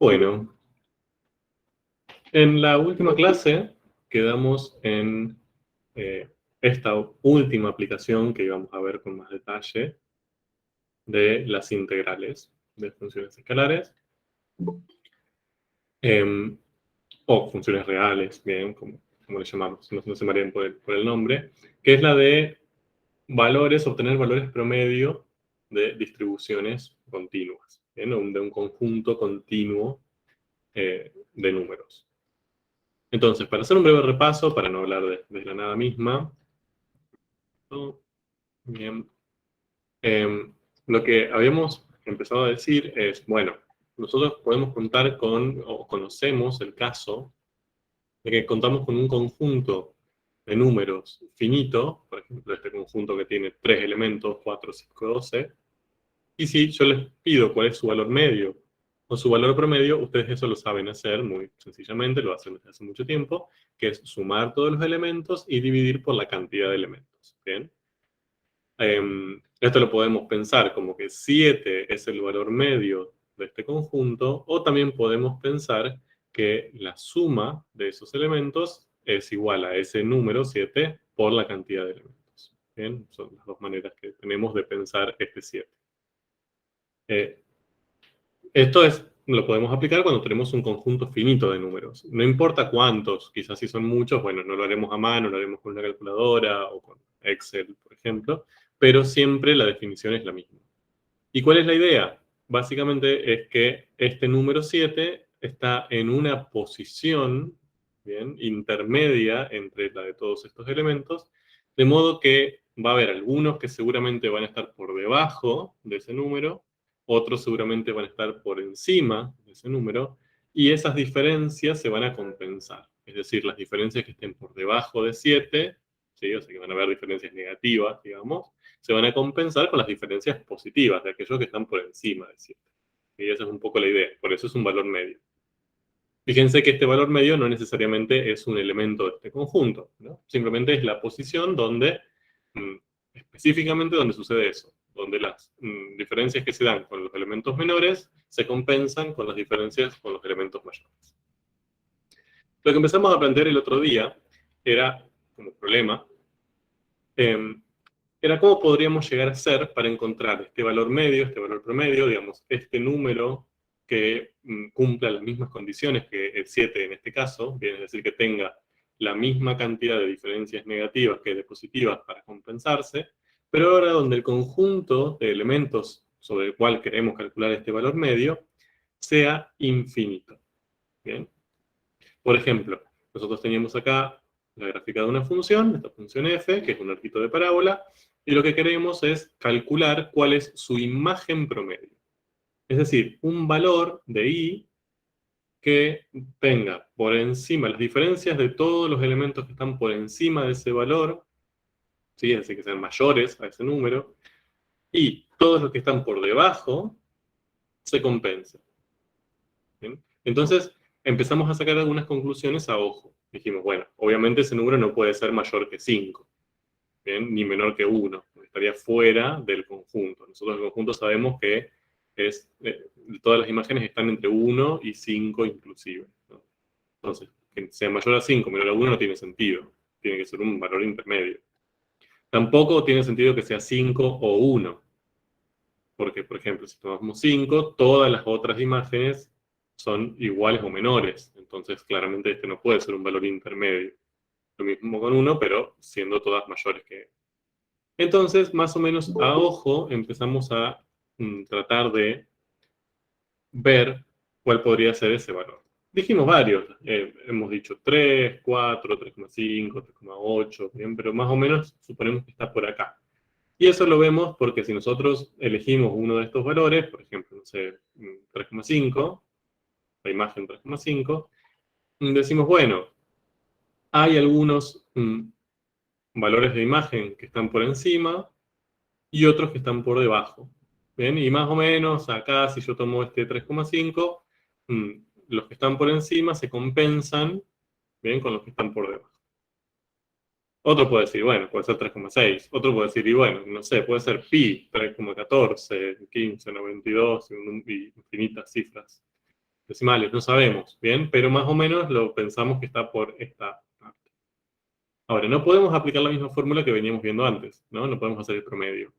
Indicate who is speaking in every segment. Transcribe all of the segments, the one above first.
Speaker 1: Bueno, en la última clase quedamos en esta última aplicación que íbamos a ver con más detalle de las integrales de funciones escalares em, o funciones reales, bien, como le llamamos, no se marean por el nombre, que es la de valores, obtener valores promedio de distribuciones continuas, ¿bien? De un conjunto continuo de números. Entonces, para hacer un breve repaso, para no hablar de la nada misma, bien, lo que habíamos empezado a decir es, bueno, nosotros podemos contar con, o conocemos el caso de que contamos con un conjunto de números finito, por ejemplo, este conjunto que tiene 3 elementos, 4, 5, 12, y si yo les pido cuál es su valor medio o su valor promedio, ustedes eso lo saben hacer muy sencillamente, lo hacen desde hace mucho tiempo, que es sumar todos los elementos y dividir por la cantidad de elementos. ¿Bien? Esto lo podemos pensar como que 7 es el valor medio de este conjunto, o también podemos pensar que la suma de esos elementos es igual a ese número 7 por la cantidad de elementos. ¿Bien? Son las dos maneras que tenemos de pensar este 7. Esto lo podemos aplicar cuando tenemos un conjunto finito de números. No importa cuántos, quizás si son muchos, bueno, no lo haremos a mano, lo haremos con una calculadora o con Excel, por ejemplo, pero siempre la definición es la misma. ¿Y cuál es la idea? Básicamente es que este número 7 está en una posición, ¿bien?, intermedia entre la de todos estos elementos, de modo que va a haber algunos que seguramente van a estar por debajo de ese número, otros seguramente van a estar por encima de ese número, y esas diferencias se van a compensar. Es decir, las diferencias que estén por debajo de 7, ¿sí? O sea que van a haber diferencias negativas, digamos, se van a compensar con las diferencias positivas de aquellos que están por encima de 7. Y esa es un poco la idea, por eso es un valor medio. Fíjense que este valor medio no necesariamente es un elemento de este conjunto, ¿no? Simplemente es la posición donde, específicamente donde sucede eso, donde las diferencias que se dan con los elementos menores se compensan con las diferencias con los elementos mayores. Lo que empezamos a plantear el otro día era, como problema, era cómo podríamos llegar a ser para encontrar este valor medio, este valor promedio, digamos, este número que cumpla las mismas condiciones que el 7 en este caso, bien, es decir, que tenga la misma cantidad de diferencias negativas que de positivas para compensarse, pero ahora donde el conjunto de elementos sobre el cual queremos calcular este valor medio sea infinito. ¿Bien? Por ejemplo, nosotros teníamos acá la gráfica de una función, esta función f, que es un arquito de parábola, y lo que queremos es calcular cuál es su imagen promedio. Es decir, un valor de i que tenga por encima las diferencias de todos los elementos que están por encima de ese valor, ¿sí? Es decir, que sean mayores a ese número, y todos los que están por debajo se compensen. ¿Bien? Entonces, empezamos a sacar algunas conclusiones a ojo. Dijimos, bueno, obviamente ese número no puede ser mayor que 5, ¿bien?, ni menor que 1, estaría fuera del conjunto. Nosotros en el conjunto sabemos que todas las imágenes están entre 1 y 5 inclusive, ¿no? Entonces, que sea mayor a 5, menor a 1 no tiene sentido, tiene que ser un valor intermedio. Tampoco tiene sentido que sea 5 o 1, porque, por ejemplo, si tomamos 5, todas las otras imágenes son iguales o menores. Entonces, claramente este no puede ser un valor intermedio. Lo mismo con 1, pero siendo todas mayores que... Entonces, más o menos a ojo, empezamos a tratar de ver cuál podría ser ese valor. Dijimos varios. Hemos dicho 3, 4, 3,5, 3,8, bien, pero más o menos suponemos que está por acá. Y eso lo vemos porque si nosotros elegimos uno de estos valores, por ejemplo, no sé, 3,5, la imagen 3,5, decimos, bueno, hay algunos valores de imagen que están por encima y otros que están por debajo. ¿Bien? Y más o menos acá, si yo tomo este 3,5, los que están por encima se compensan, ¿bien?, con los que están por debajo. Otro puede decir, bueno, puede ser 3,6. Otro puede decir, y bueno, no sé, puede ser pi, 3,14, 15, 92, y infinitas cifras. decimales, no sabemos, ¿bien? Pero más o menos lo pensamos que está por esta parte. Ahora, no podemos aplicar la misma fórmula que veníamos viendo antes, ¿no? No podemos hacer el promedio,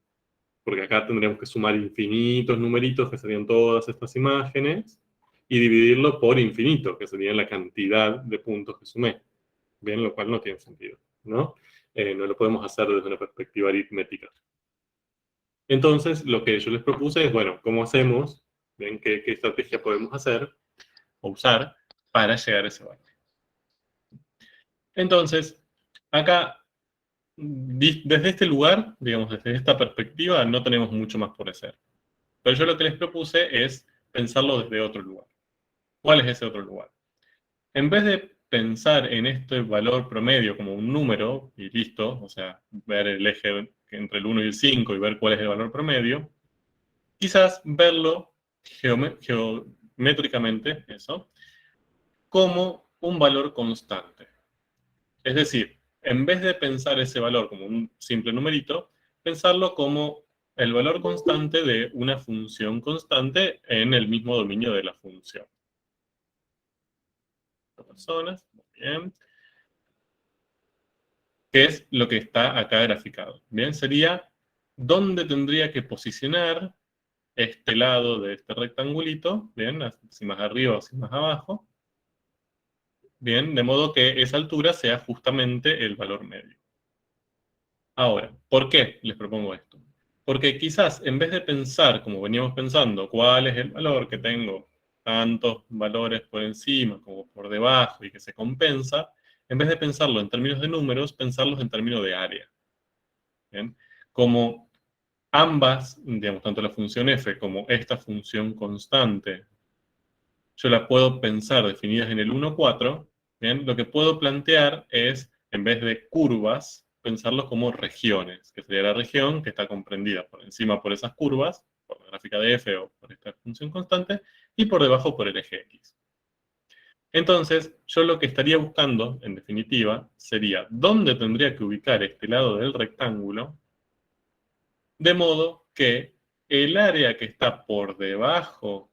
Speaker 1: porque acá tendríamos que sumar infinitos numeritos, que serían todas estas imágenes, y dividirlo por infinito, que sería la cantidad de puntos que sumé, ¿bien? Lo cual no tiene sentido, ¿no? No lo podemos hacer desde una perspectiva aritmética. Entonces, lo que yo les propuse es, bueno, ¿cómo hacemos? ¿Ven qué estrategia podemos hacer o usar para llegar a ese valor? Entonces, acá, desde este lugar, digamos, desde esta perspectiva, no tenemos mucho más por hacer. Pero yo lo que les propuse es pensarlo desde otro lugar. ¿Cuál es ese otro lugar? En vez de pensar en este valor promedio como un número y listo, o sea, ver el eje entre el 1 y el 5 y ver cuál es el valor promedio, quizás verlo geométricamente, eso, como un valor constante. Es decir, en vez de pensar ese valor como un simple numerito, pensarlo como el valor constante de una función constante en el mismo dominio de la función. Personas, muy bien. ¿Qué es lo que está acá graficado? Bien, sería dónde tendría que posicionar este lado de este rectangulito, bien, si más arriba o si más abajo, bien, de modo que esa altura sea justamente el valor medio. Ahora, ¿por qué les propongo esto? Porque quizás en vez de pensar, como veníamos pensando, cuál es el valor que tengo, tantos valores por encima como por debajo y que se compensa, en vez de pensarlo en términos de números, pensarlos en términos de área. ¿Bien? Como ambas, digamos, tanto la función f como esta función constante, yo la puedo pensar definidas en el 1, 4, ¿bien? Lo que puedo plantear es, en vez de curvas, pensarlos como regiones, que sería la región que está comprendida por encima por esas curvas, por la gráfica de f o por esta función constante, y por debajo por el eje x. Entonces, yo lo que estaría buscando, en definitiva, sería dónde tendría que ubicar este lado del rectángulo, de modo que el área que está por debajo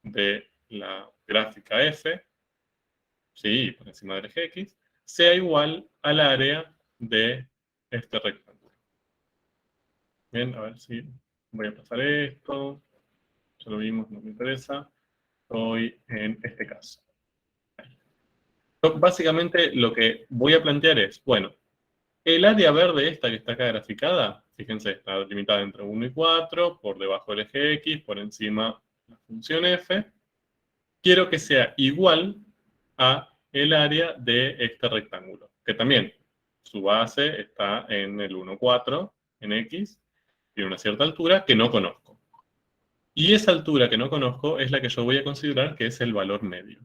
Speaker 1: de la gráfica f, sí, por encima del eje x, sea igual al área de este rectángulo. Bien, a ver si voy a pasar esto. Ya lo vimos, no me interesa. Estoy en este caso. Básicamente lo que voy a plantear es, bueno, el área verde esta que está acá graficada, fíjense, está delimitada entre 1 y 4, por debajo del eje x, por encima la función f. Quiero que sea igual a el área de este rectángulo, que también su base está en el 1, 4, en x, tiene una cierta altura que no conozco. Y esa altura que no conozco es la que yo voy a considerar que es el valor medio.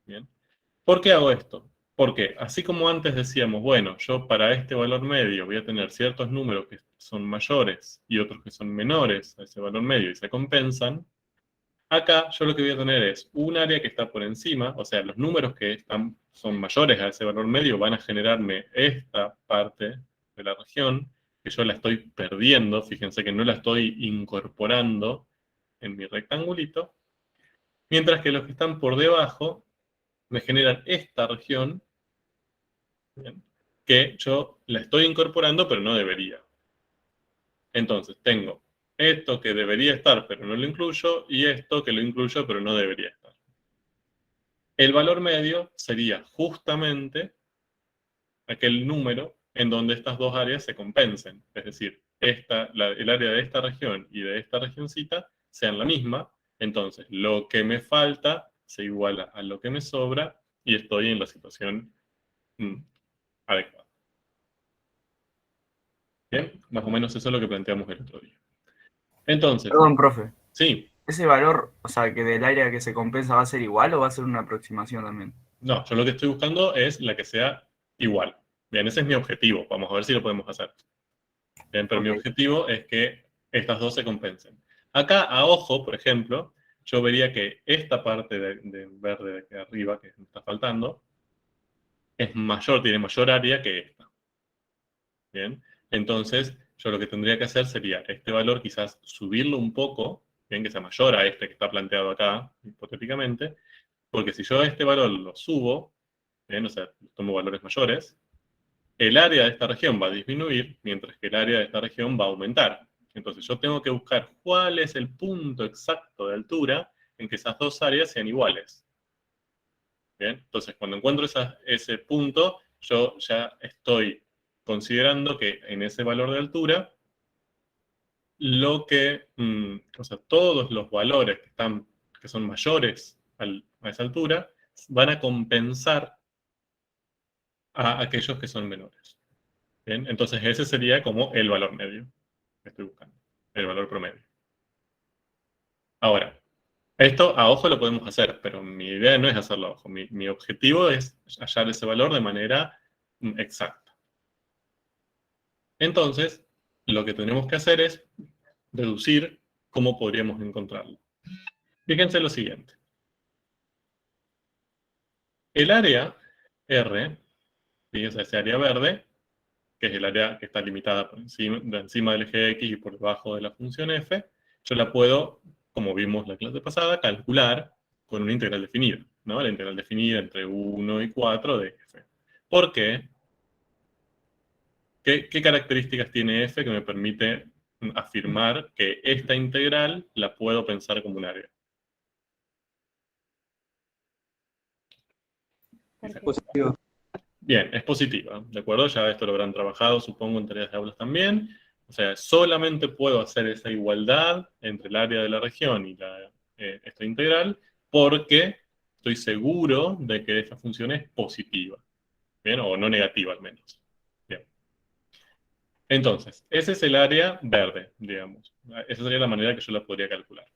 Speaker 1: ¿Bien? ¿Por qué hago esto? Porque así como antes decíamos, bueno, yo para este valor medio voy a tener ciertos números que son mayores y otros que son menores a ese valor medio y se compensan, acá yo lo que voy a tener es un área que está por encima, o sea, los números que son mayores a ese valor medio van a generarme esta parte de la región, que yo la estoy perdiendo, fíjense que no la estoy incorporando en mi rectangulito, mientras que los que están por debajo me generan esta región, ¿bien?, que yo la estoy incorporando, pero no debería. Entonces, tengo esto que debería estar, pero no lo incluyo, y esto que lo incluyo, pero no debería estar. El valor medio sería justamente aquel número en donde estas dos áreas se compensen. Es decir, el área de esta región y de esta regioncita sean la misma. Entonces, lo que me falta se iguala a lo que me sobra y estoy en la situación adecuada. Bien, más o menos eso es lo que planteamos el otro día. Entonces,
Speaker 2: Perdón, profe.
Speaker 1: sí,
Speaker 2: ¿Ese valor, o sea, que del área que se compensa va a ser igual o va a ser una aproximación también?
Speaker 1: no, yo lo que estoy buscando es la que sea igual. Bien, ese es mi objetivo. Vamos a ver si lo podemos hacer. Bien, pero mi
Speaker 2: Ok.
Speaker 1: objetivo es que estas dos se compensen. Acá, a ojo, por ejemplo, yo vería que esta parte de verde de aquí arriba, que me está faltando, es mayor, tiene mayor área que esta. Bien, entonces yo lo que tendría que hacer sería este valor quizás subirlo un poco, bien, que sea mayor a este que está planteado acá, hipotéticamente, porque si yo este valor lo subo, bien, o sea, tomo valores mayores, el área de esta región va a disminuir, mientras que el área de esta región va a aumentar. Entonces yo tengo que buscar cuál es el punto exacto de altura en que esas dos áreas sean iguales. Bien, entonces cuando encuentro ese punto, yo ya estoy considerando que en ese valor de altura, o sea, todos los valores que son mayores a esa altura, van a compensar a aquellos que son menores. Bien, entonces ese sería como el valor medio que estoy buscando, el valor promedio. Ahora, esto a ojo lo podemos hacer, pero mi idea no es hacerlo a ojo. Mi objetivo es hallar ese valor de manera exacta. Entonces, lo que tenemos que hacer es deducir cómo podríamos encontrarlo. Fíjense lo siguiente. El área R, fíjense, ese área verde, que es el área que está limitada por encima del eje X y por debajo de la función f, yo la puedo, como vimos la clase pasada, calcular con una integral definida, ¿no? La integral definida entre 1 y 4 de f. ¿Por qué? ¿Qué características tiene f que me permite afirmar que esta integral la puedo pensar como un área?
Speaker 2: Positivo.
Speaker 1: Bien, es positiva, ¿de acuerdo? Ya esto lo habrán trabajado, supongo, en tareas de aulas también. O sea, solamente puedo hacer esa igualdad entre el área de la región y esta integral porque estoy seguro de que esta función es positiva, ¿bien? O no negativa al menos. Bien. Entonces, ese es el área verde, digamos. Esa sería la manera que yo la podría calcular.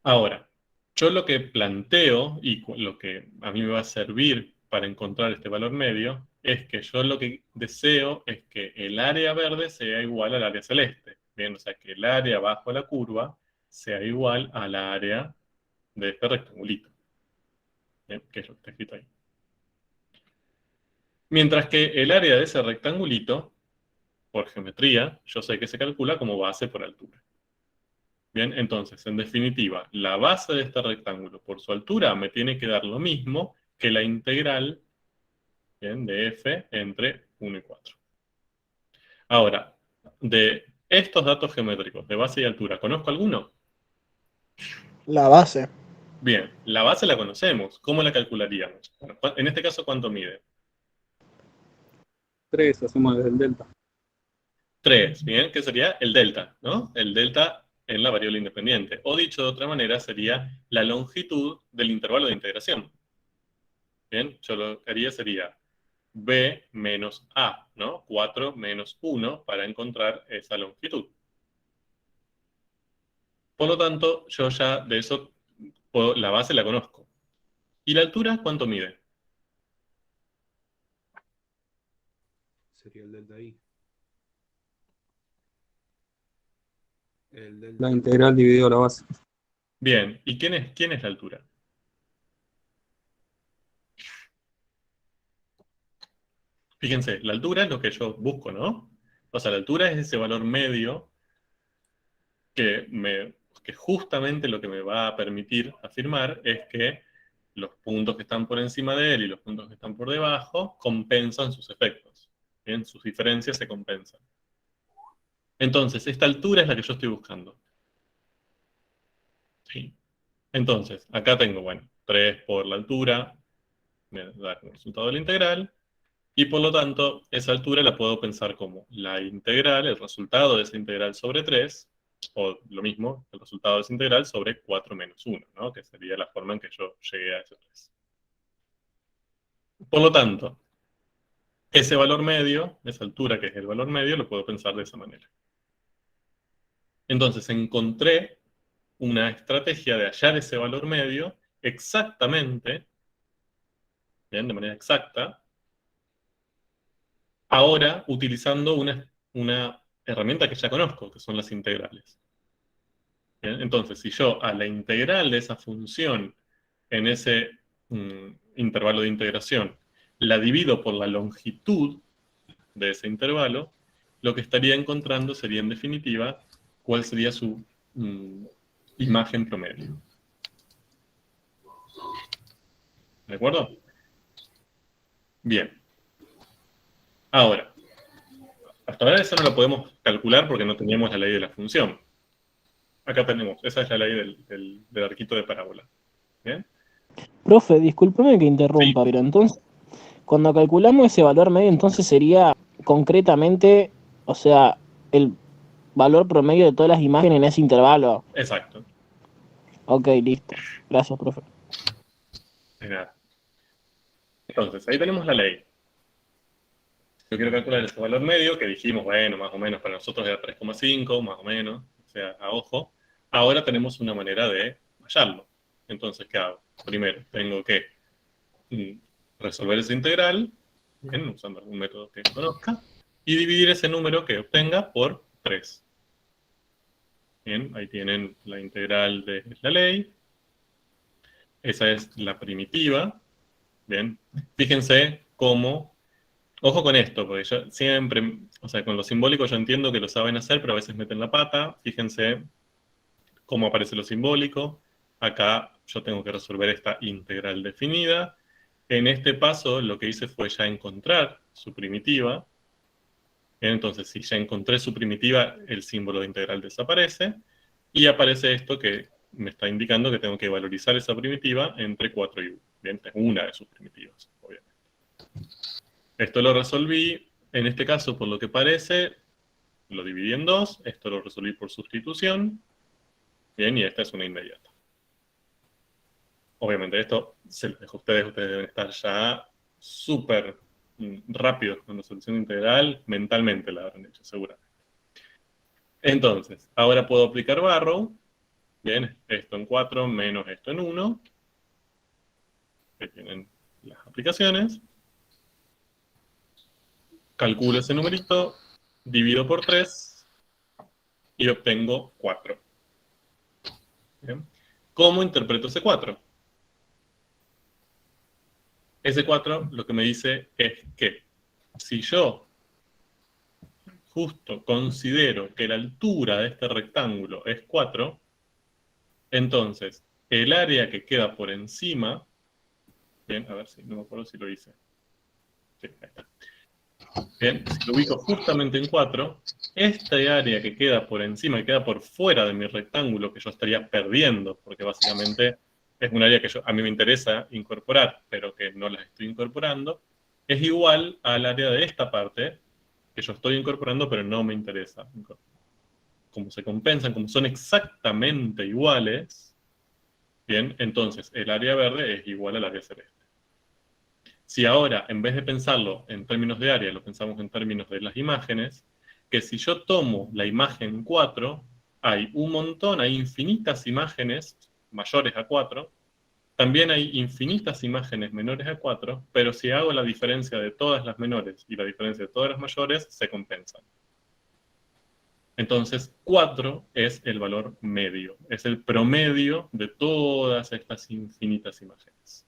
Speaker 1: Ahora, yo lo que planteo y lo que a mí me va a servir para encontrar este valor medio es que yo lo que deseo es que el área verde sea igual al área celeste. Bien, o sea, que el área bajo la curva sea igual al área de este rectangulito. Bien, que es lo que está escrito ahí. Mientras que el área de ese rectangulito, por geometría, yo sé que se calcula como base por altura. Bien, entonces, en definitiva, la base de este rectángulo por su altura me tiene que dar lo mismo que la integral, bien, de f entre 1 y 4. Ahora, de estos datos geométricos de base y altura, ¿conozco alguno?
Speaker 3: La base.
Speaker 1: Bien, la base la conocemos. ¿Cómo la calcularíamos? Bueno, en este caso, ¿cuánto mide?
Speaker 4: 3, hacemos desde el delta.
Speaker 1: 3, bien, ¿qué sería? El delta, ¿no? El delta en la variable independiente. O dicho de otra manera, sería la longitud del intervalo de integración. Bien, yo lo que haría sería b menos a, ¿no? 4 menos 1 para encontrar esa longitud. Por lo tanto, yo ya de eso, la base la conozco. ¿Y la altura cuánto mide?
Speaker 5: Sería el delta I. El
Speaker 4: La
Speaker 5: delta
Speaker 4: integral dividido la base.
Speaker 1: Bien, ¿y quién es la altura? Fíjense, la altura es lo que yo busco, ¿no? O sea, la altura es ese valor medio que justamente lo que me va a permitir afirmar es que los puntos que están por encima de él y los puntos que están por debajo compensan sus efectos. Bien, sus diferencias se compensan. Entonces, esta altura es la que yo estoy buscando. ¿Sí? Entonces, acá tengo, bueno, 3 por la altura, me da como resultado de la integral, y por lo tanto, esa altura la puedo pensar como la integral, el resultado de esa integral sobre 3, o lo mismo, el resultado de esa integral sobre 4 menos 1, ¿no? Que sería la forma en que yo llegué a ese 3. Por lo tanto, ese valor medio, esa altura que es el valor medio, lo puedo pensar de esa manera. Entonces, encontré una estrategia de hallar ese valor medio exactamente, bien, de manera exacta, ahora utilizando una herramienta que ya conozco, que son las integrales. Bien, entonces, si yo a la integral de esa función en ese intervalo de integración la divido por la longitud de ese intervalo, lo que estaría encontrando sería en definitiva cuál sería su imagen promedio. ¿De acuerdo? Bien. Ahora, hasta ahora eso no lo podemos calcular porque no teníamos la ley de la función. Acá tenemos, esa es la ley del arquito de parábola. ¿Bien?
Speaker 3: Profe, discúlpeme que interrumpa,
Speaker 1: Sí.
Speaker 3: pero entonces, cuando calculamos ese valor medio, entonces sería concretamente, o sea, el valor promedio de todas las imágenes en ese intervalo.
Speaker 1: Exacto.
Speaker 3: Ok, listo. Gracias, profe.
Speaker 1: De nada. Entonces, ahí tenemos la ley. Yo quiero calcular ese valor medio, que dijimos, bueno, más o menos para nosotros era 3,5, más o menos, o sea, a ojo. Ahora tenemos una manera de hallarlo. Entonces, ¿qué hago? Primero, tengo que resolver esa integral, bien, usando algún método que conozca, y dividir ese número que obtenga por 3. Bien, ahí tienen la integral de la ley. Esa es la primitiva. Bien, fíjense cómo... Ojo con esto, porque yo siempre, o sea, con lo simbólico yo entiendo que lo saben hacer, pero a veces meten la pata. Fíjense cómo aparece lo simbólico. Acá yo tengo que resolver esta integral definida. En este paso lo que hice fue ya encontrar su primitiva. Entonces, si ya encontré su primitiva, el símbolo de integral desaparece. Y aparece esto que me está indicando que tengo que valorizar esa primitiva entre 4 y 1. Bien, es una de sus primitivas, obviamente. Esto lo resolví, en este caso, por lo que parece, lo dividí en 2. Esto lo resolví por sustitución. Bien, y esta es una inmediata. Obviamente esto se lo dejo a ustedes. Ustedes deben estar ya súper rápidos con la solución integral. Mentalmente la habrán hecho, seguramente. Entonces, ahora puedo aplicar Barrow. Bien, esto en 4 menos esto en 1. Ahí tienen las aplicaciones. Calculo ese numerito, divido por 3 y obtengo 4. Bien. ¿Cómo interpreto ese 4? Ese 4 lo que me dice es que si yo justo considero que la altura de este rectángulo es 4, entonces el área que queda por encima, bien, a ver si no me acuerdo si lo hice. Sí, ahí está. Bien, si lo ubico justamente en 4, esta área que queda por encima, que queda por fuera de mi rectángulo, que yo estaría perdiendo, porque básicamente es un área que a mí me interesa incorporar, pero que no la estoy incorporando, es igual al área de esta parte, que yo estoy incorporando, pero no me interesa. Como se compensan, como son exactamente iguales, bien, entonces el área verde es igual al área celeste. Si ahora, en vez de pensarlo en términos de área, lo pensamos en términos de las imágenes, que si yo tomo la imagen 4, hay un montón, hay infinitas imágenes mayores a 4, también hay infinitas imágenes menores a 4, pero si hago la diferencia de todas las menores y la diferencia de todas las mayores, se compensan. Entonces, 4 es el valor medio, es el promedio de todas estas infinitas imágenes.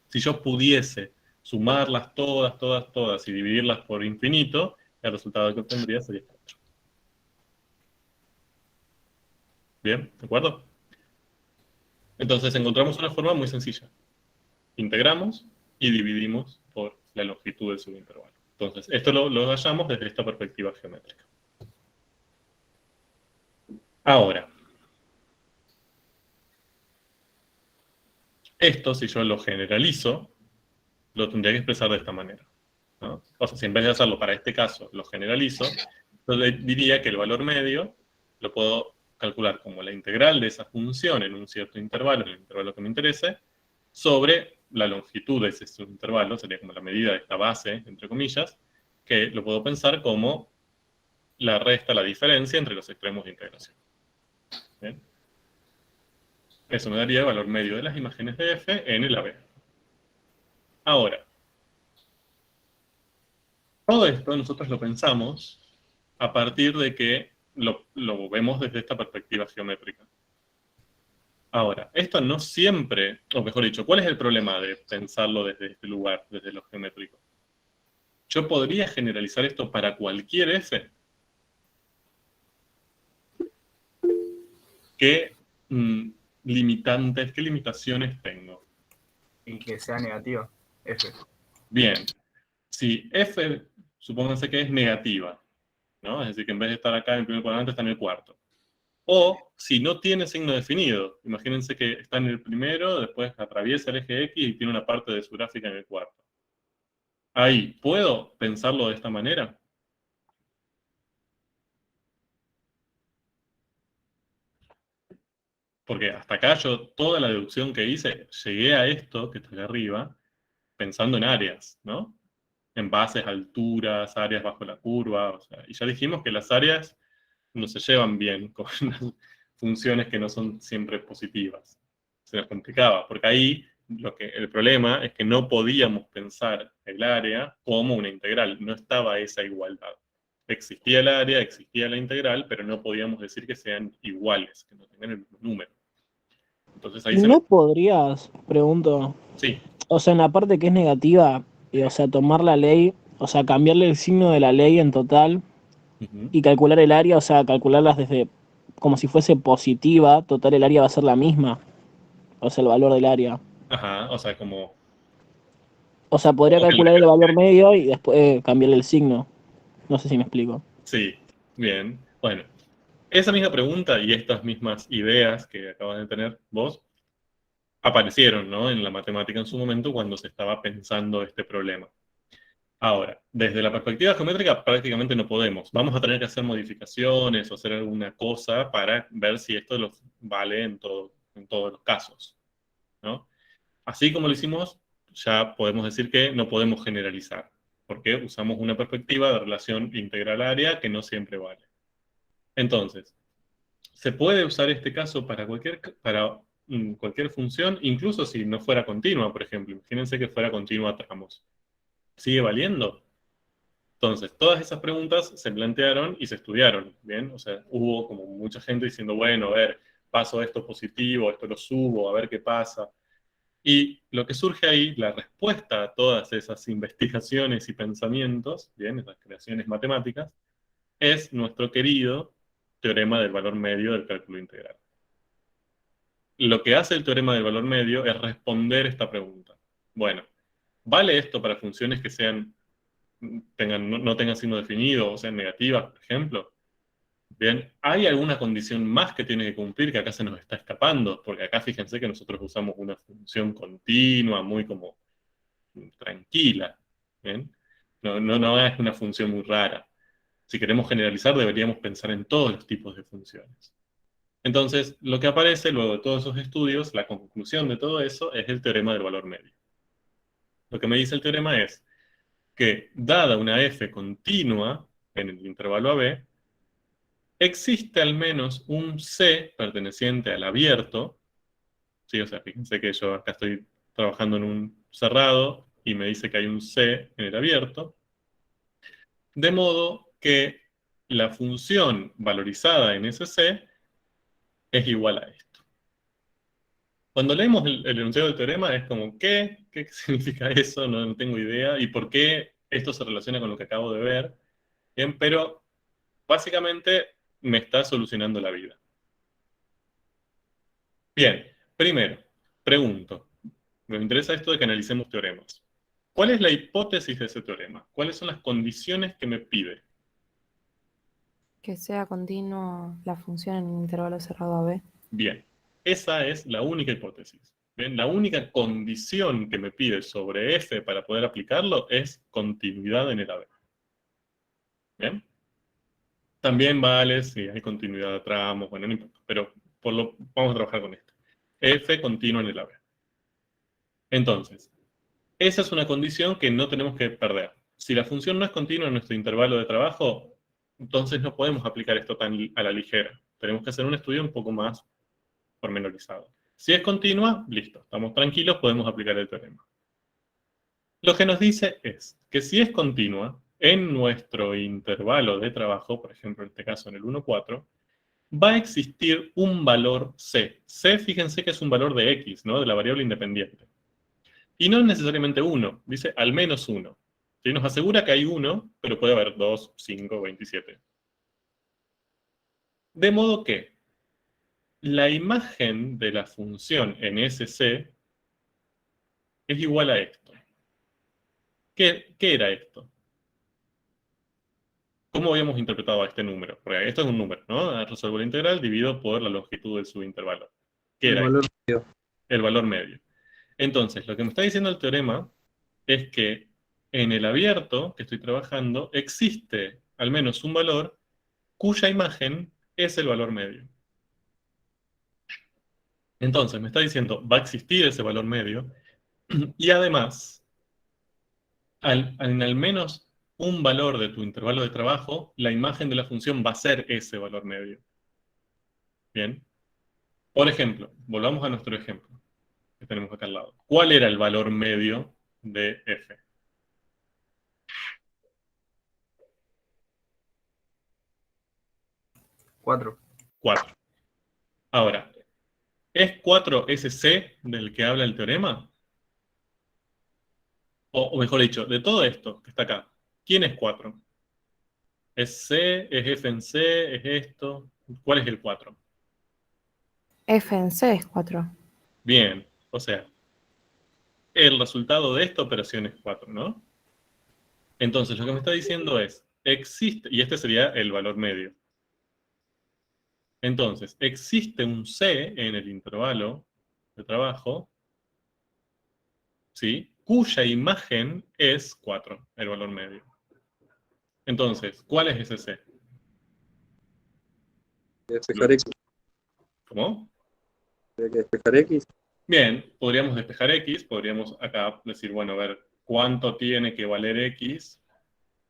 Speaker 1: Si yo pudiese sumarlas todas y dividirlas por infinito, el resultado que obtendría sería 4. ¿Bien? ¿De acuerdo? Entonces encontramos una forma muy sencilla. Integramos y dividimos por la longitud del subintervalo. Entonces, esto lo hallamos desde esta perspectiva geométrica. Ahora, esto si yo lo generalizo, lo tendría que expresar de esta manera, ¿no? O sea, si en vez de hacerlo para este caso, lo generalizo, entonces diría que el valor medio lo puedo calcular como la integral de esa función en un cierto intervalo, en el intervalo que me interese, sobre la longitud de ese intervalo, sería como la medida de esta base, entre comillas, que lo puedo pensar como la resta, la diferencia entre los extremos de integración. ¿Bien? Eso me daría el valor medio de las imágenes de f en el AB. Ahora, todo esto nosotros lo pensamos a partir de que lo vemos desde esta perspectiva geométrica. Ahora, esto no siempre, o mejor dicho, ¿cuál es el problema de pensarlo desde este lugar, desde lo geométrico? Yo podría generalizar esto para cualquier f. ¿qué limitantes, qué limitaciones tengo?
Speaker 2: Y que sea negativa. F.
Speaker 1: Bien, si f, supónganse que es negativa, ¿no? Es decir, que en vez de estar acá en el primer cuadrante está en el cuarto. O si no tiene signo definido, imagínense que está en el primero, después atraviesa el eje X y tiene una parte de su gráfica en el cuarto. Ahí, ¿puedo pensarlo de esta manera? Porque hasta acá yo, toda la deducción que hice, llegué a esto que está acá arriba, pensando en áreas, ¿no? En bases, alturas, áreas bajo la curva, o sea, y ya dijimos que las áreas no se llevan bien con las funciones que no son siempre positivas. Se nos complicaba, porque ahí el problema es que no podíamos pensar el área como una integral, no estaba esa igualdad. Existía el área, existía la integral, pero no podíamos decir que sean iguales, que no tengan el mismo número. Entonces ahí
Speaker 3: ¿Y
Speaker 1: se
Speaker 3: no
Speaker 1: nos...
Speaker 3: podrías, pregunto,
Speaker 1: Sí,
Speaker 3: o sea, en la parte que es negativa, o sea, tomar la ley, o sea, cambiarle el signo de la ley en total
Speaker 1: ujú.
Speaker 3: y calcular el área, o sea, calcularlas desde como si fuese positiva, total el área va a ser la misma, o sea, el valor del área.
Speaker 1: Ajá, o sea,
Speaker 3: O sea, podría
Speaker 1: como que
Speaker 3: calcular el valor medio y después cambiarle el signo. No sé si me explico.
Speaker 1: sí, bien. Bueno, esa misma pregunta y estas mismas ideas que acabas de tener vos aparecieron, ¿no?, en la matemática en su momento cuando se estaba pensando este problema. Ahora, desde la perspectiva geométrica prácticamente no podemos. Vamos a tener que hacer modificaciones o hacer alguna cosa para ver si esto vale en todos los casos, ¿no? Así como lo hicimos, ya podemos decir que no podemos generalizar, porque usamos una perspectiva de relación integral-área que no siempre vale. Entonces, se puede usar este caso para cualquier función, incluso si no fuera continua, por ejemplo. Imagínense que fuera continua a tramos. ¿Sigue valiendo? Entonces, todas esas preguntas se plantearon y se estudiaron, ¿bien? O sea, hubo como mucha gente diciendo, bueno, a ver, paso esto positivo, esto lo subo, a ver qué pasa. Y lo que surge ahí, la respuesta a todas esas investigaciones y pensamientos, ¿bien? Esas creaciones matemáticas, es nuestro querido teorema del valor medio del cálculo integral. Lo que hace el teorema del valor medio es responder esta pregunta. Bueno, ¿vale esto para funciones que no tengan signo definido o sean negativas, por ejemplo? Bien, ¿hay alguna condición más que tiene que cumplir que acá se nos está escapando? Porque acá fíjense que nosotros usamos una función continua, muy como tranquila. ¿Bien? No es una función muy rara. Si queremos generalizar, deberíamos pensar en todos los tipos de funciones. Entonces, lo que aparece luego de todos esos estudios, la conclusión de todo eso, es el teorema del valor medio. Lo que me dice el teorema es que, dada una f continua en el intervalo AB, existe al menos un C perteneciente al abierto, ¿sí? O sea, fíjense que yo acá estoy trabajando en un cerrado y me dice que hay un C en el abierto, de modo que la función valorizada en ese C es igual a esto. Cuando leemos el enunciado del teorema es como, ¿qué significa eso? No tengo idea. ¿Y por qué esto se relaciona con lo que acabo de ver? Bien, pero básicamente me está solucionando la vida. Bien, primero, pregunto. Me interesa esto de que analicemos teoremas. ¿Cuál es la hipótesis de ese teorema? ¿Cuáles son las condiciones que me pide?
Speaker 6: Que sea continuo la función en un intervalo cerrado AB.
Speaker 1: Bien, esa es la única hipótesis. Bien, la única condición que me pide sobre f para poder aplicarlo es continuidad en el AB. Bien. También vale si hay continuidad de tramos, bueno, no importa, pero vamos a trabajar con esto. F continua en el AB. Entonces, esa es una condición que no tenemos que perder. Si la función no es continua en nuestro intervalo de trabajo, entonces no podemos aplicar esto tan a la ligera. Tenemos que hacer un estudio un poco más pormenorizado. Si es continua, listo, estamos tranquilos, podemos aplicar el teorema. Lo que nos dice es que si es continua, en nuestro intervalo de trabajo, por ejemplo, en este caso en el 1,4, va a existir un valor C. C, fíjense que es un valor de X, ¿no? De la variable independiente. Y no es necesariamente 1, dice al menos 1. ¿Sí? Nos asegura que hay 1, pero puede haber 2, 5, 27. De modo que la imagen de la función en SC es igual a esto. ¿Qué era esto? ¿Cómo habíamos interpretado a este número? Porque esto es un número, ¿no? Resuelvo la integral dividido por la longitud del subintervalo. ¿Qué
Speaker 4: El
Speaker 1: era
Speaker 4: valor
Speaker 1: esto?
Speaker 4: medio.
Speaker 1: El valor medio. Entonces, lo que me está diciendo el teorema es que en el abierto que estoy trabajando existe al menos un valor cuya imagen es el valor medio. Entonces, me está diciendo, va a existir ese valor medio, y además, en al menos un valor de tu intervalo de trabajo, la imagen de la función va a ser ese valor medio. Bien. Por ejemplo, volvamos a nuestro ejemplo que tenemos acá al lado. ¿Cuál era el valor medio de f?
Speaker 2: 4.
Speaker 1: 4. Ahora, ¿es 4 ese c del que habla el teorema? O mejor dicho, de todo esto que está acá, ¿quién es 4? ¿Es C? ¿Es F en C? ¿Es esto? ¿Cuál es el 4?
Speaker 6: F en C es 4.
Speaker 1: Bien, o sea, el resultado de esta operación es 4, ¿no? Entonces, lo que me está diciendo es, existe, y este sería el valor medio. Entonces, existe un C en el intervalo de trabajo, ¿sí? Cuya imagen es 4, el valor medio. Entonces, ¿cuál es ese C?
Speaker 4: Despejar X.
Speaker 1: ¿Cómo?
Speaker 4: Hay que despejar X.
Speaker 1: Bien, podríamos despejar X, podríamos acá decir, bueno, a ver, ¿cuánto tiene que valer X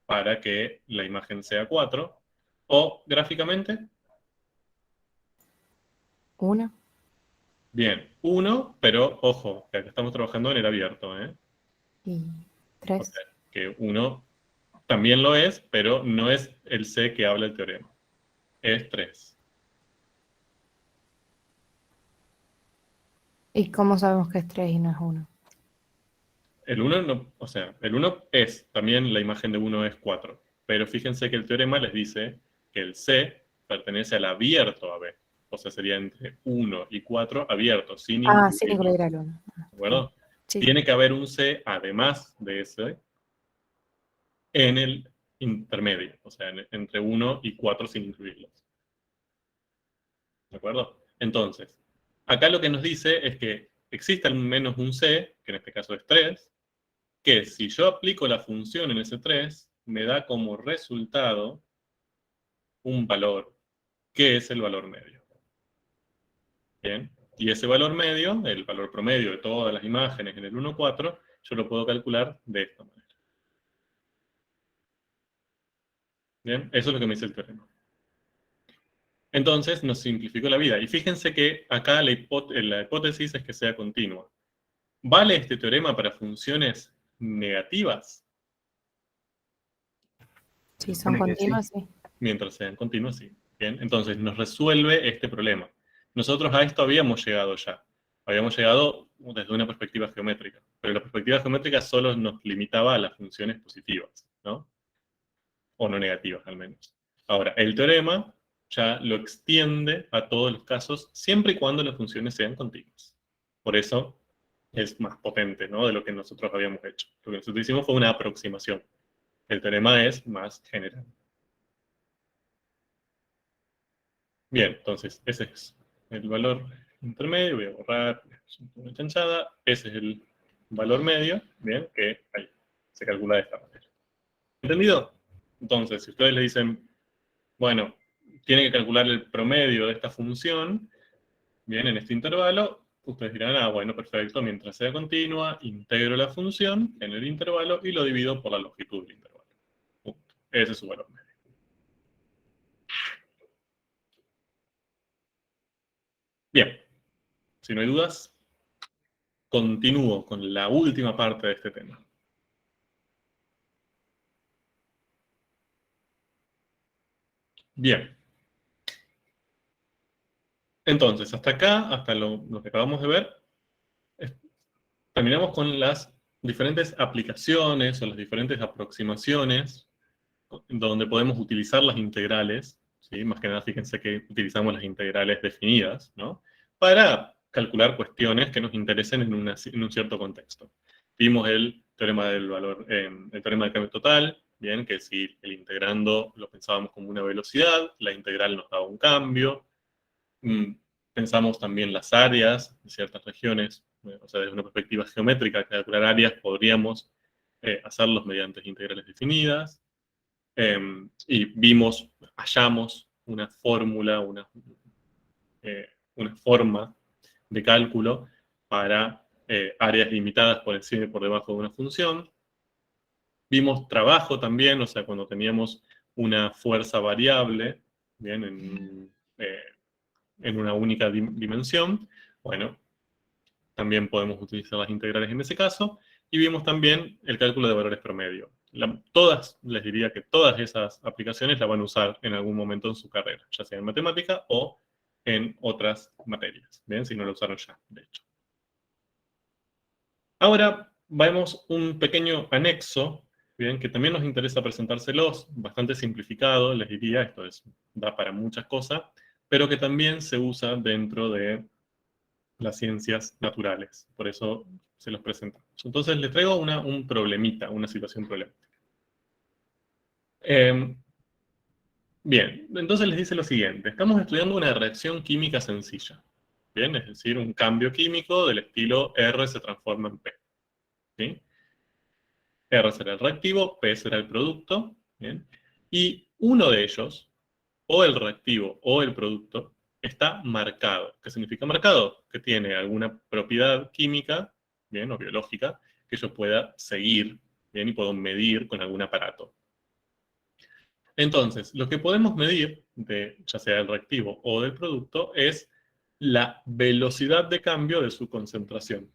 Speaker 1: para que la imagen sea 4? O gráficamente,
Speaker 6: 1.
Speaker 1: bien, 1, pero ojo, que acá estamos trabajando en el abierto, ¿eh?
Speaker 6: Y
Speaker 1: O
Speaker 6: 3.
Speaker 1: sea, que 1 también lo es, pero no es el C que habla el teorema. Es 3.
Speaker 6: ¿Y cómo sabemos que es 3 y no es 1?
Speaker 1: El 1 no, o sea, el 1 es, también la imagen de 1 es 4. Pero fíjense que el teorema les dice que el C pertenece al abierto AB. O sea, sería entre 1 y 4 abierto, sin
Speaker 6: Sin
Speaker 1: incluir.
Speaker 6: incluir al 1.
Speaker 1: ¿De acuerdo?
Speaker 6: Sí.
Speaker 1: Tiene que haber un C, además de ese, en el intermedio. O sea, entre 1 y 4 sin incluirlos. ¿De acuerdo? Entonces, acá lo que nos dice es que existe al menos un C, que en este caso es 3, que si yo aplico la función en ese 3, me da como resultado un valor, que es el valor medio. Bien, y ese valor medio, el valor promedio de todas las imágenes en el 1,4, yo lo puedo calcular de esta manera. Bien, eso es lo que me dice el teorema. Entonces nos simplificó la vida. Y fíjense que acá la hipótesis es que sea continua. ¿Vale este teorema para funciones negativas?
Speaker 6: Si son
Speaker 2: supone que sí.
Speaker 6: continuas, sí.
Speaker 1: Mientras sean continuas, sí. Bien, entonces nos resuelve este problema. Nosotros a esto habíamos llegado ya. Habíamos llegado desde una perspectiva geométrica. Pero la perspectiva geométrica solo nos limitaba a las funciones positivas, ¿no? O no negativas, al menos. Ahora, el teorema ya lo extiende a todos los casos, siempre y cuando las funciones sean continuas. Por eso es más potente, ¿no?, de lo que nosotros habíamos hecho. Lo que nosotros hicimos fue una aproximación. El teorema es más general. Bien, entonces, ese es el valor intermedio. Voy a borrar una chanchada. Ese es el valor medio, bien, que ahí se calcula de esta manera. ¿Entendido? Entonces, si ustedes le dicen, bueno, tiene que calcular el promedio de esta función, bien, en este intervalo, ustedes dirán, ah, bueno, perfecto, mientras sea continua, integro la función en el intervalo y lo divido por la longitud del intervalo. Punto. Ese es su valor medio. Bien, si no hay dudas, continúo con la última parte de este tema. Bien. Entonces, hasta acá, hasta lo que acabamos de ver, terminamos con las diferentes aplicaciones o las diferentes aproximaciones donde podemos utilizar las integrales, ¿sí? Más que nada, fíjense que utilizamos las integrales definidas, ¿no? Para calcular cuestiones que nos interesen en un cierto contexto. Vimos el teorema del valor, el teorema del cambio total, bien, que si el integrando lo pensábamos como una velocidad, la integral nos daba un cambio. Pensamos también las áreas de ciertas regiones, o sea, desde una perspectiva geométrica, calcular áreas podríamos hacerlos mediante integrales definidas. Y hallamos una fórmula, una forma de cálculo para áreas limitadas por encima y por debajo de una función. Vimos trabajo también, o sea, cuando teníamos una fuerza variable, bien, en una única dimensión, bueno, también podemos utilizar las integrales en ese caso. Y vimos también el cálculo de valores promedio. Les diría que todas esas aplicaciones la van a usar en algún momento en su carrera, ya sea en matemática o en otras materias, ¿bien? Si no lo usaron ya, de hecho. Ahora vemos un pequeño anexo, ¿bien? Que también nos interesa presentárselos, bastante simplificado, les diría, da para muchas cosas, pero que también se usa dentro de las ciencias naturales. Por eso se los presentamos. Entonces les traigo un problemita, una situación problemática. Bien, entonces les dice lo siguiente. Estamos estudiando una reacción química sencilla. Bien, es decir, un cambio químico del estilo R se transforma en P. ¿Sí? R será el reactivo, P será el producto. ¿Bien? Y uno de ellos, o el reactivo o el producto, está marcado. ¿Qué significa marcado? Que tiene alguna propiedad química, bien, o biológica, que yo pueda seguir, bien, y puedo medir con algún aparato. Entonces, lo que podemos medir, ya sea del reactivo o del producto, es la velocidad de cambio de su concentración.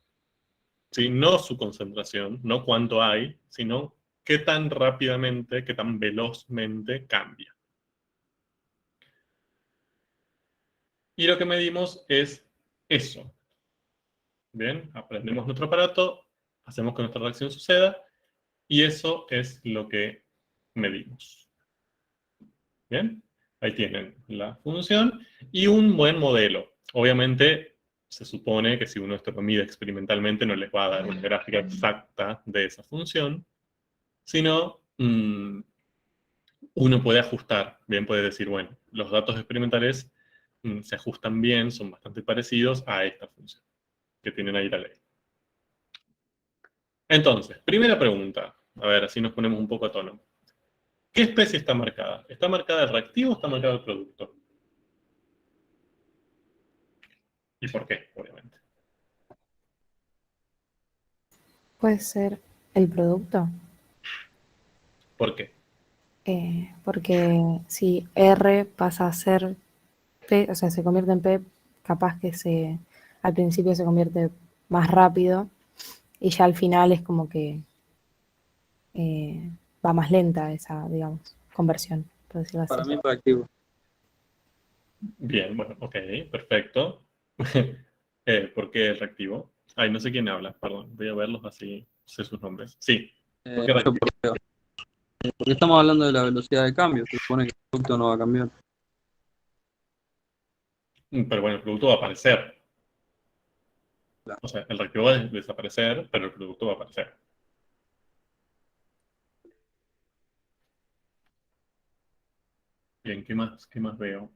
Speaker 1: ¿Sí? No su concentración, no cuánto hay, sino qué tan rápidamente, qué tan velozmente cambia. Y lo que medimos es eso. Bien, aprendemos nuestro aparato, hacemos que nuestra reacción suceda, y eso es lo que medimos. Bien, ahí tienen la función y un buen modelo. Obviamente, se supone que si uno esto lo mide experimentalmente no les va a dar una gráfica exacta de esa función, sino uno puede ajustar. Bien, puede decir, bueno, los datos experimentales se ajustan bien, son bastante parecidos a esta función que tienen ahí la ley. Entonces, primera pregunta. A ver, así nos ponemos un poco a tono. ¿Qué especie está marcada? ¿Está marcada el reactivo o está marcado el producto? ¿Y por qué, obviamente?
Speaker 6: Puede ser el producto,
Speaker 1: ¿Por qué?
Speaker 6: porque si R pasa a ser P, o sea, se convierte en P, capaz que al principio se convierte más rápido y ya al final es como que va más lenta esa, digamos, conversión, por decirlo así.
Speaker 4: Para mí reactivo.
Speaker 1: Bien, bueno, ok, perfecto. ¿Por qué el reactivo? Ay, no sé quién habla, perdón. Voy a verlos así, sé sus nombres. Sí. ¿Por qué reactivo?
Speaker 4: Porque estamos hablando de la velocidad de cambio. Se supone que el producto no va a cambiar.
Speaker 1: Pero bueno, el producto va a aparecer.
Speaker 4: Claro.
Speaker 1: O sea, el reactivo va a desaparecer, pero el producto va a aparecer. Bien, ¿qué más veo?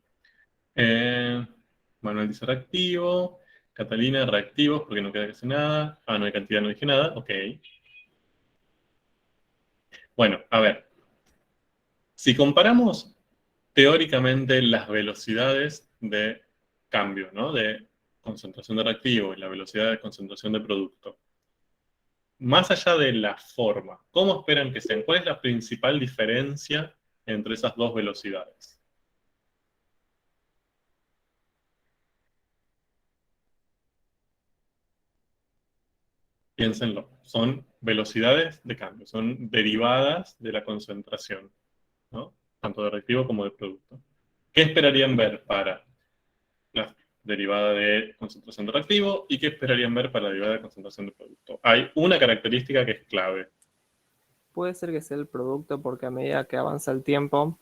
Speaker 1: Manuel dice reactivo. Catalina, reactivos, porque no queda casi nada. Ah, no hay cantidad, no dije nada. Ok. Bueno, a ver. Si comparamos teóricamente las velocidades de cambio, ¿no? De concentración de reactivo y la velocidad de concentración de producto. Más allá de la forma, ¿cómo esperan que sean? ¿Cuál es la principal diferencia entre esas dos velocidades? Piénsenlo. Son velocidades de cambio, son derivadas de la concentración, ¿no? Tanto de reactivo como de producto. ¿Qué esperarían ver para la derivada de concentración de reactivo y qué esperarían ver para la derivada de concentración de producto? Hay una característica que es clave.
Speaker 7: Puede ser que sea el producto porque a medida que avanza el tiempo,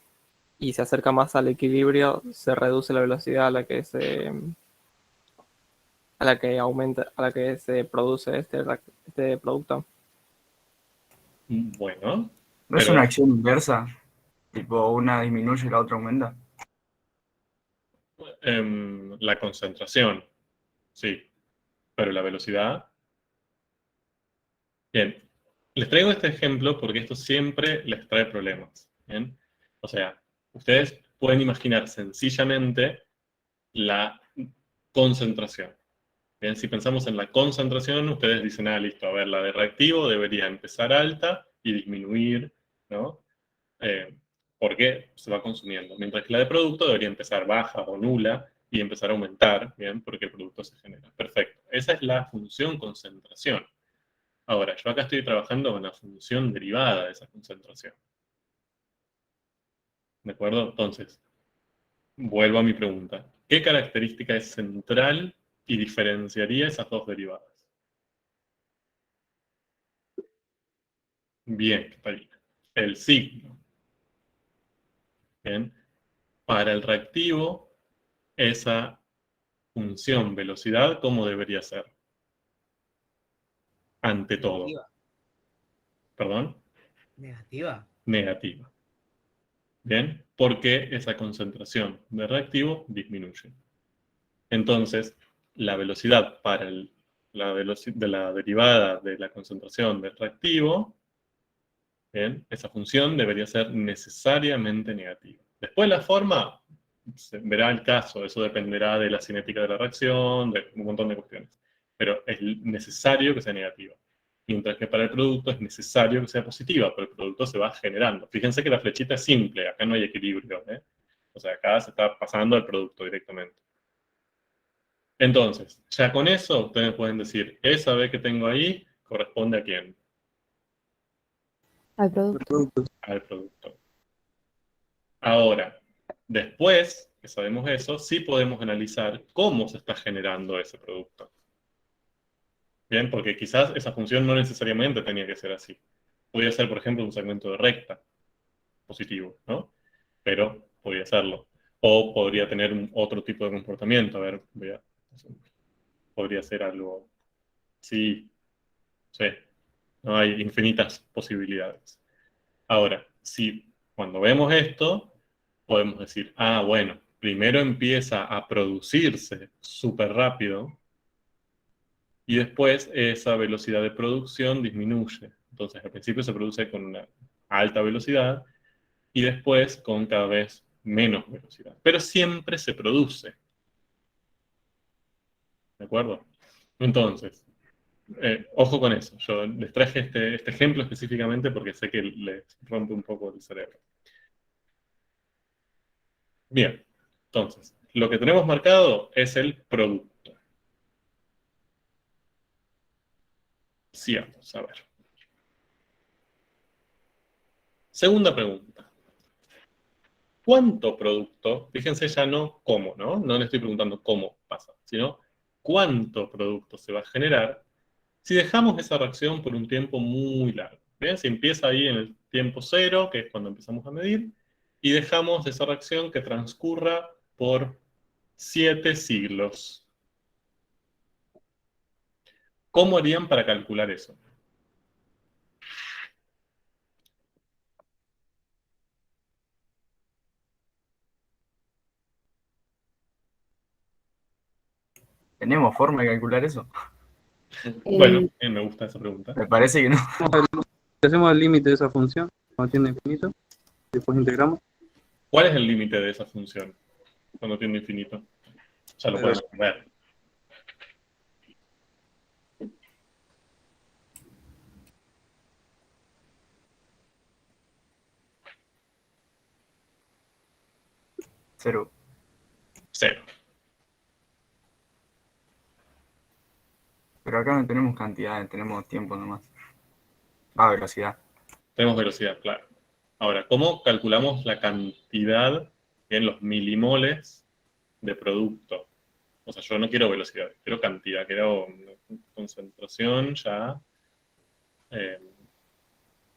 Speaker 7: y se acerca más al equilibrio, se reduce la velocidad a la que aumenta, a la que se produce este producto.
Speaker 1: Bueno,
Speaker 2: ¿No es
Speaker 1: pero
Speaker 2: una acción inversa? Tipo, una disminuye y la otra aumenta.
Speaker 1: la concentración, sí, pero la velocidad. Bien, les traigo este ejemplo porque esto siempre les trae problemas. Bien, o sea, ustedes pueden imaginar sencillamente la concentración. Bien, si pensamos en la concentración, ustedes dicen, ah, listo, a ver, la de reactivo debería empezar alta y disminuir, ¿no? Porque se va consumiendo. Mientras que la de producto debería empezar baja o nula y empezar a aumentar, ¿bien? Porque el producto se genera. Perfecto. Esa es la función concentración. Ahora, yo acá estoy trabajando con la función derivada de esa concentración. ¿De acuerdo? Entonces, vuelvo a mi pregunta. ¿Qué característica es central y diferenciaría esas dos derivadas? Bien, Catalina. El signo. Bien. Para el reactivo, esa función velocidad, ¿cómo debería ser? Ante todo.
Speaker 8: Negativa.
Speaker 1: ¿Perdón?
Speaker 8: Negativa.
Speaker 1: Negativa. Bien, porque esa concentración de reactivo disminuye. Entonces, la velocidad para de la derivada de la concentración del reactivo, bien, esa función debería ser necesariamente negativa. Después la forma, se verá el caso, eso dependerá de la cinética de la reacción, de un montón de cuestiones. Pero es necesario que sea negativa. Mientras que para el producto es necesario que sea positiva, pero el producto se va generando. Fíjense que la flechita es simple, acá no hay equilibrio, ¿eh? O sea, acá se está pasando al producto directamente. Entonces, ya con eso, ustedes pueden decir, esa B que tengo ahí corresponde a quién?
Speaker 6: Al
Speaker 4: El
Speaker 6: producto.
Speaker 4: producto.
Speaker 1: Al producto. Ahora, después que sabemos eso, sí podemos analizar cómo se está generando ese producto. Bien, porque quizás esa función no necesariamente tenía que ser así. Podría ser, por ejemplo, un segmento de recta positivo, ¿no? Pero podría serlo. O podría tener otro tipo de comportamiento. A ver, podría ser algo. Sí, sí. No hay infinitas posibilidades. Ahora, si cuando vemos esto, podemos decir, ah, bueno, primero empieza a producirse súper rápido y después esa velocidad de producción disminuye. Entonces, al principio se produce con una alta velocidad y después con cada vez menos velocidad. Pero siempre se produce. ¿De acuerdo? Entonces, ojo con eso. Yo les traje este ejemplo específicamente porque sé que les rompe un poco el cerebro. Bien, entonces, lo que tenemos marcado es el producto. Sigamos, a ver. Segunda pregunta. ¿Cuánto producto? Fíjense ya no cómo, ¿no? No le estoy preguntando cómo pasa, sino cuánto producto se va a generar si dejamos esa reacción por un tiempo muy largo. ¿Bien? Si empieza ahí en el tiempo cero, que es cuando empezamos a medir, y dejamos esa reacción que transcurra por 7 siglos. ¿Cómo harían para calcular eso?
Speaker 2: ¿Tenemos forma de calcular eso?
Speaker 1: Bueno, me gusta esa pregunta.
Speaker 2: Me parece que no.
Speaker 4: Hacemos el límite de esa función, cuando tiene infinito, y después integramos.
Speaker 1: ¿Cuál es el límite de esa función cuando tiene infinito? Ya lo podemos ver.
Speaker 2: Cero.
Speaker 1: Cero.
Speaker 2: Pero acá no tenemos cantidades, tenemos tiempo nomás. Ah, velocidad.
Speaker 1: Tenemos velocidad, claro. Ahora, ¿cómo calculamos la cantidad en los milimoles de producto? O sea, yo no quiero velocidad, quiero cantidad, quiero concentración ya.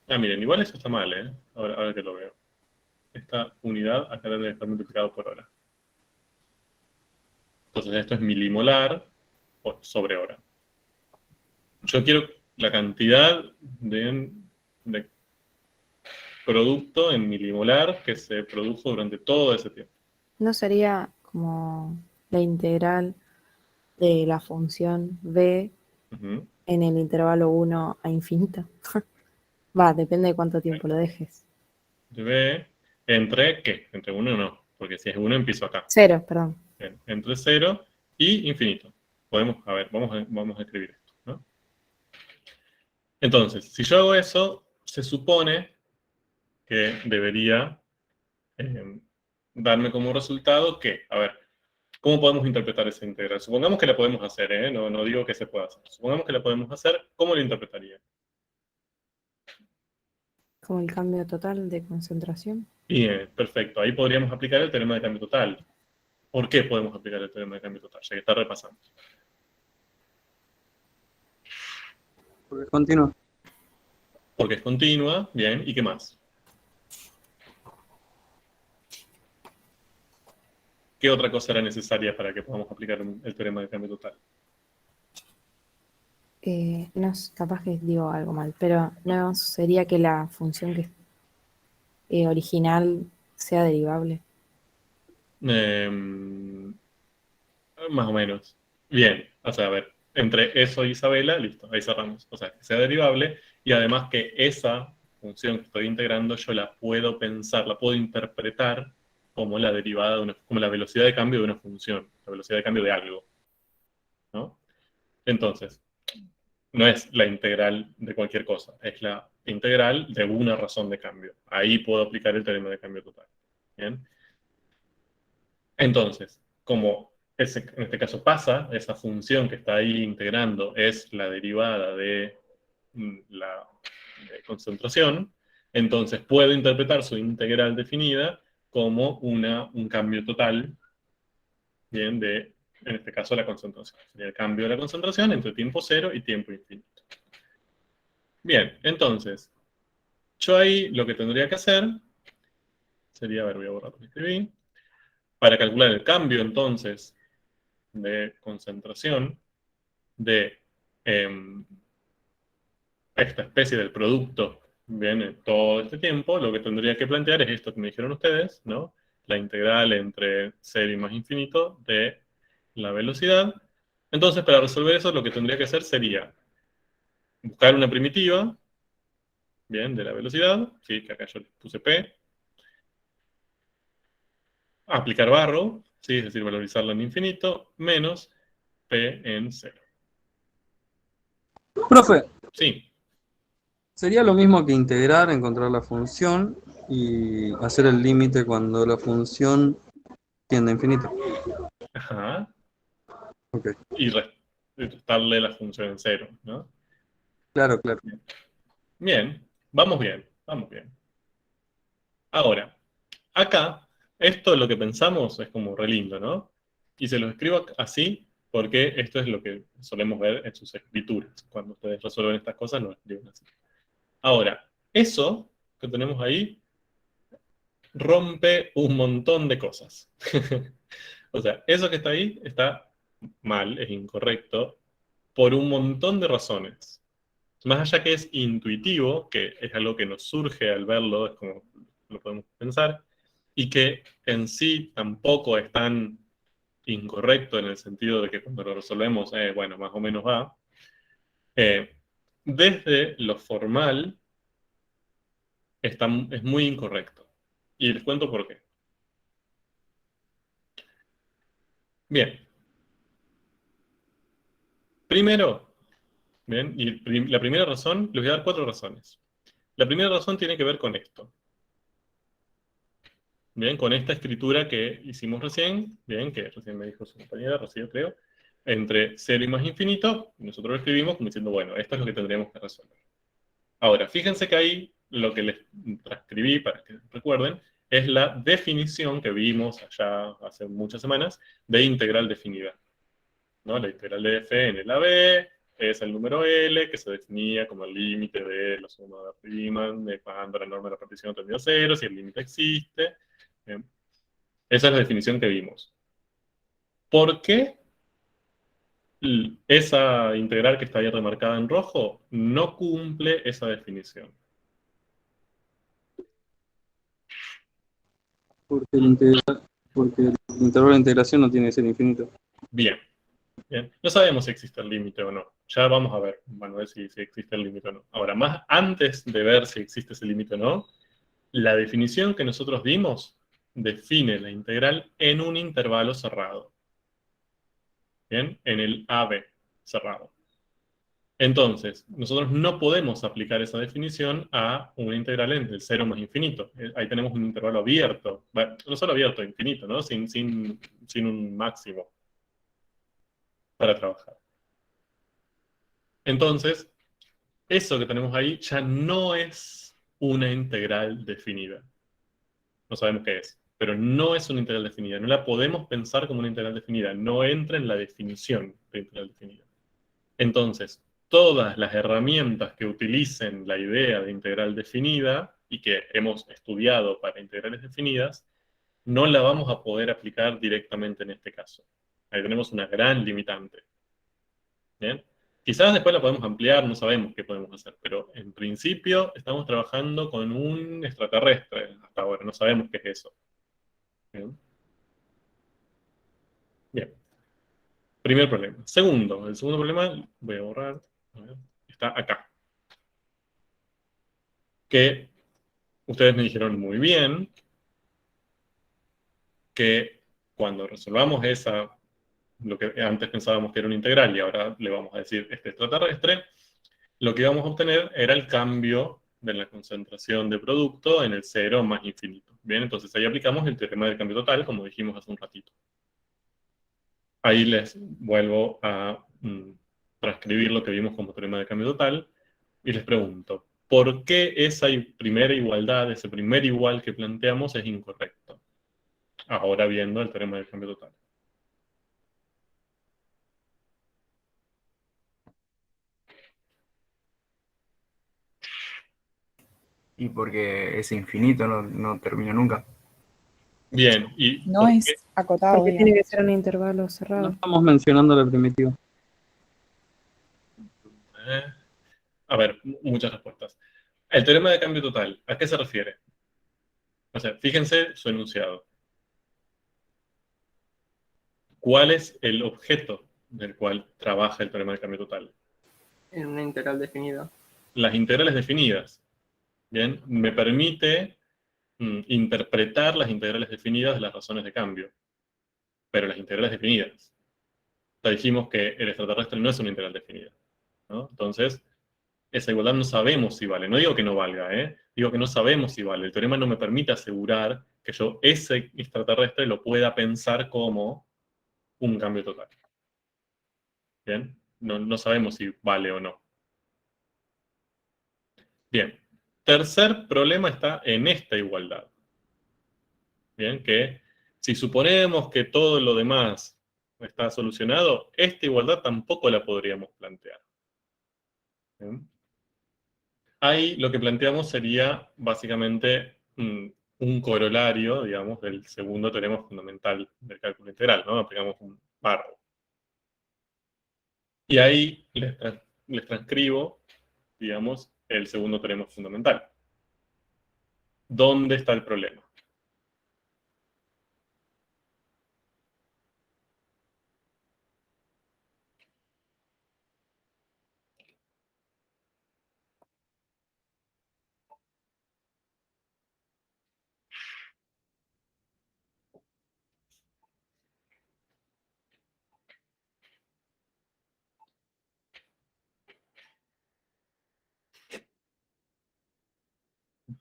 Speaker 1: Miren, igual eso está mal, ¿eh? Ahora que lo veo. esta unidad acá debe estar multiplicado por hora. Entonces esto es milimolar sobre hora. Yo quiero la cantidad de producto en milimolar que se produjo durante todo ese tiempo.
Speaker 6: ¿No sería como la integral de la función b
Speaker 1: Ujú.
Speaker 6: en el intervalo 1 a infinito? Va, depende de cuánto tiempo lo dejes.
Speaker 1: De B, ¿entre qué? Entre 1 y 1, porque si es 1 empiezo acá.
Speaker 6: 0, perdón.
Speaker 1: Bien, entre 0 y infinito. Podemos, a ver, vamos a escribir esto, ¿no? Entonces, si yo hago eso, se supone que debería darme como resultado que, a ver, ¿cómo podemos interpretar esa integral? Supongamos que la podemos hacer, ¿eh? No digo que se pueda hacer. Supongamos que la podemos hacer, ¿cómo la interpretaría?
Speaker 6: Como el cambio total de concentración.
Speaker 1: Bien, perfecto. Ahí podríamos aplicar el teorema de cambio total. ¿Por qué podemos aplicar el teorema de cambio total? Ya que está repasando.
Speaker 4: Porque es continua.
Speaker 1: Porque es continua, bien, ¿y qué más? ¿Qué otra cosa era necesaria para que podamos aplicar el teorema de cambio total?
Speaker 6: No, capaz que digo algo mal, pero no sería que la función que original sea derivable.
Speaker 1: Más o menos. Bien, o sea, a ver, entre eso y Isabela, listo, ahí cerramos. O sea, que sea derivable y además que esa función que estoy integrando yo la puedo pensar, la puedo interpretar como la derivada como la velocidad de cambio de una función, la velocidad de cambio de algo, ¿no? Entonces, no es la integral de cualquier cosa, es la integral de una razón de cambio. Ahí puedo aplicar el teorema de cambio total. ¿Bien? Entonces, como en este caso pasa, esa función que está ahí integrando es la derivada de la concentración, entonces puedo interpretar su integral definida como un cambio total, bien, en este caso, la concentración. Sería el cambio de la concentración entre tiempo cero y tiempo infinito. Bien, entonces, yo ahí lo que tendría que hacer sería, a ver, voy a borrar lo que escribí, para calcular el cambio, entonces, de concentración de esta especie del producto, bien, todo este tiempo, lo que tendría que plantear es esto que me dijeron ustedes, ¿no? La integral entre 0 y más infinito de la velocidad. Entonces, para resolver eso, lo que tendría que hacer sería buscar una primitiva, bien, de la velocidad, ¿sí? Que acá yo le puse P, aplicar barro, ¿sí? Es decir, valorizarla en infinito, menos P en 0.
Speaker 4: Profe,
Speaker 1: Sí,
Speaker 4: sería lo mismo que integrar, encontrar la función y hacer el límite cuando la función tiende a infinito.
Speaker 1: ajá,
Speaker 4: Ok,
Speaker 1: y restarle la función en 0, ¿no?
Speaker 4: claro, claro.
Speaker 1: Bien, vamos bien, vamos bien. Ahora, acá, esto es lo que pensamos, es como re lindo, ¿no? Y se lo escribo así porque esto es lo que solemos ver en sus escrituras. Cuando ustedes resuelven estas cosas, lo escriben así. Ahora, eso que tenemos ahí rompe un montón de cosas. O sea, eso que está ahí está mal, es incorrecto, por un montón de razones. Más allá que es intuitivo, que es algo que nos surge al verlo, es como lo podemos pensar, y que en sí tampoco es tan incorrecto en el sentido de que cuando lo resolvemos, bueno, más o menos va. Desde lo formal es muy incorrecto. Y les cuento por qué. Bien. Primero, bien, y la primera razón, les voy a dar 4 razones. La primera razón tiene que ver con esto. Bien, con esta escritura que hicimos recién, bien, que recién me dijo su compañera, Rocío, creo, entre 0 y más infinito, nosotros lo escribimos como diciendo, bueno, esto es lo que tendríamos que resolver. Ahora, fíjense que ahí lo que les transcribí, para que recuerden, es la definición que vimos allá hace muchas semanas de integral definida, ¿no? La integral de f en el AB, es el número L, que se definía como el límite de la suma de Riemann, de cuando la norma de la partición termina a 0, si el límite existe. Bien. Esa es la definición que vimos. ¿Por qué esa integral que está ahí remarcada en rojo no cumple esa definición?
Speaker 4: Porque porque el intervalo de integración no tiene que ser infinito.
Speaker 1: Bien. Bien. No sabemos si existe el límite o no. Ya vamos a ver, Manuel, si existe el límite o no. Ahora, más antes de ver si existe ese límite o no, la definición que nosotros dimos define la integral en un intervalo cerrado. Bien, en el AB cerrado. Entonces, nosotros no podemos aplicar esa definición a una integral entre el 0 más infinito. Ahí tenemos un intervalo abierto. Bueno, no solo abierto, infinito, ¿no? Sin un máximo para trabajar. Entonces, eso que tenemos ahí ya no es una integral definida. No sabemos qué es, pero no es una integral definida. No la podemos pensar como una integral definida. No entra en la definición de integral definida. Entonces, todas las herramientas que utilicen la idea de integral definida y que hemos estudiado para integrales definidas, no la vamos a poder aplicar directamente en este caso. Ahí tenemos una gran limitante. ¿Bien? Quizás después la podemos ampliar, no sabemos qué podemos hacer, pero en principio estamos trabajando con un extraterrestre hasta ahora, no sabemos qué es eso. ¿Bien? Bien. Primer problema. Segundo, el segundo problema, voy a borrar, a ver, está acá. Que ustedes me dijeron muy bien que cuando resolvamos esa, lo que antes pensábamos que era una integral y ahora le vamos a decir este extraterrestre, lo que íbamos a obtener era el cambio de la concentración de producto en el 0 más infinito. Bien, entonces ahí aplicamos el teorema del cambio total, como dijimos hace un ratito. Ahí les vuelvo a transcribir lo que vimos como teorema de cambio total y les pregunto, ¿por qué esa primera igualdad, ese primer igual que planteamos es incorrecto? Ahora viendo el teorema del cambio total.
Speaker 2: Y porque es infinito, no termina nunca.
Speaker 1: Bien, ¿y
Speaker 8: No
Speaker 1: por
Speaker 8: es
Speaker 1: qué?
Speaker 8: acotado,
Speaker 6: Porque tiene
Speaker 8: digamos.
Speaker 6: que ser un intervalo
Speaker 4: No
Speaker 6: cerrado.
Speaker 4: estamos mencionando la primitiva.
Speaker 1: A ver, muchas respuestas. El teorema de cambio total, ¿a qué se refiere? O sea, fíjense su enunciado. ¿Cuál es el objeto del cual trabaja el teorema de cambio total?
Speaker 7: En una integral definida.
Speaker 1: Las integrales definidas. Bien, me permite interpretar las integrales definidas de las razones de cambio. Pero las integrales definidas. Ya dijimos que el extraterrestre no es una integral definida, ¿no? Entonces, esa igualdad no sabemos si vale. No digo que no valga, ¿eh? Digo que no sabemos si vale. El teorema no me permite asegurar que yo ese extraterrestre lo pueda pensar como un cambio total. ¿Bien? No sabemos si vale o no. Bien. Tercer problema está en esta igualdad. Bien, que si suponemos que todo lo demás está solucionado, esta igualdad tampoco la podríamos plantear. ¿Bien? Ahí lo que planteamos sería básicamente un corolario, digamos, del segundo teorema fundamental del cálculo integral, ¿no? Aplicamos un barro. Y ahí les transcribo, digamos, el segundo teorema fundamental. ¿Dónde está el problema?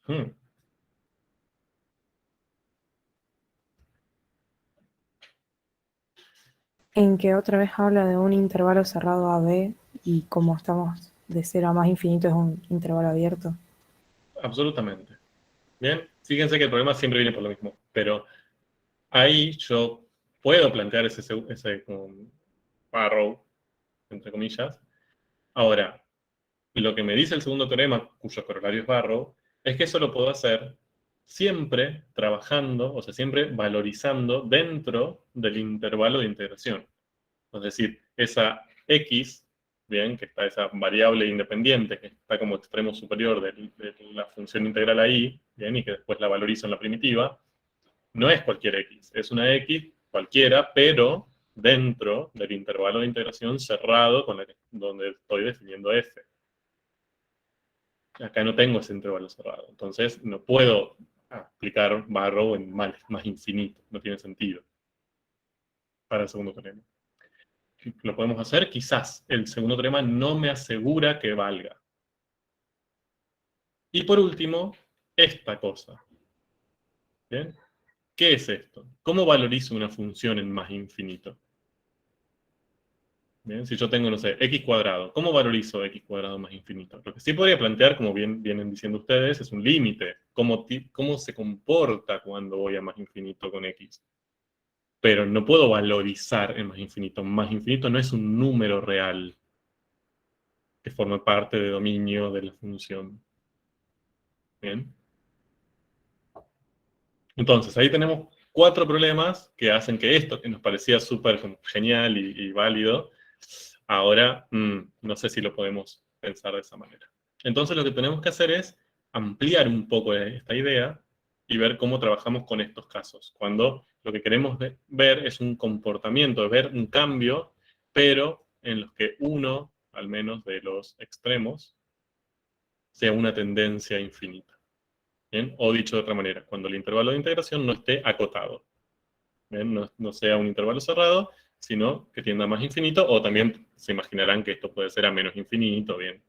Speaker 1: Hmm.
Speaker 6: En que otra vez habla de un intervalo cerrado AB y como estamos de 0 a más infinito es un intervalo abierto.
Speaker 1: Absolutamente. Bien, fíjense que el problema siempre viene por lo mismo, pero ahí yo puedo plantear ese arrow, entre comillas, Ahora, lo que me dice el segundo teorema, cuyo corolario es Barrow, es que eso lo puedo hacer siempre trabajando, o sea, siempre valorizando dentro del intervalo de integración. Es decir, esa x, bien, que está esa variable independiente, que está como extremo superior de la función integral ahí, bien, y que después la valorizo en la primitiva, no es cualquier x, es una x cualquiera, pero dentro del intervalo de integración cerrado donde estoy definiendo f. Acá no tengo ese intervalo cerrado, entonces no puedo aplicar Barrow en más infinito, no tiene sentido para el segundo teorema. Lo podemos hacer, quizás el segundo teorema no me asegura que valga. Y por último, esta cosa. ¿Bien? ¿Qué es esto? ¿Cómo valorizo una función en más infinito? ¿Bien? Si yo tengo, no sé, x cuadrado, ¿cómo valorizo x cuadrado más infinito? Lo que sí podría plantear, como bien vienen diciendo ustedes, es un límite. ¿Cómo se comporta cuando voy a más infinito con x? Pero no puedo valorizar en más infinito. Más infinito no es un número real que forma parte de dominio de la función. ¿Bien? Entonces, ahí tenemos 4 problemas que hacen que esto, que nos parecía súper genial y válido, ahora no sé si lo podemos pensar de esa manera. Entonces, lo que tenemos que hacer es ampliar un poco esta idea y ver cómo trabajamos con estos casos. Cuando lo que queremos ver es un comportamiento, ver un cambio, pero en los que uno, al menos de los extremos, sea una tendencia infinita. ¿Bien? O dicho de otra manera, cuando el intervalo de integración no esté acotado. ¿Bien? No sea un intervalo cerrado, sino que tienda a más infinito, o también se imaginarán que esto puede ser a menos infinito, ¿bien?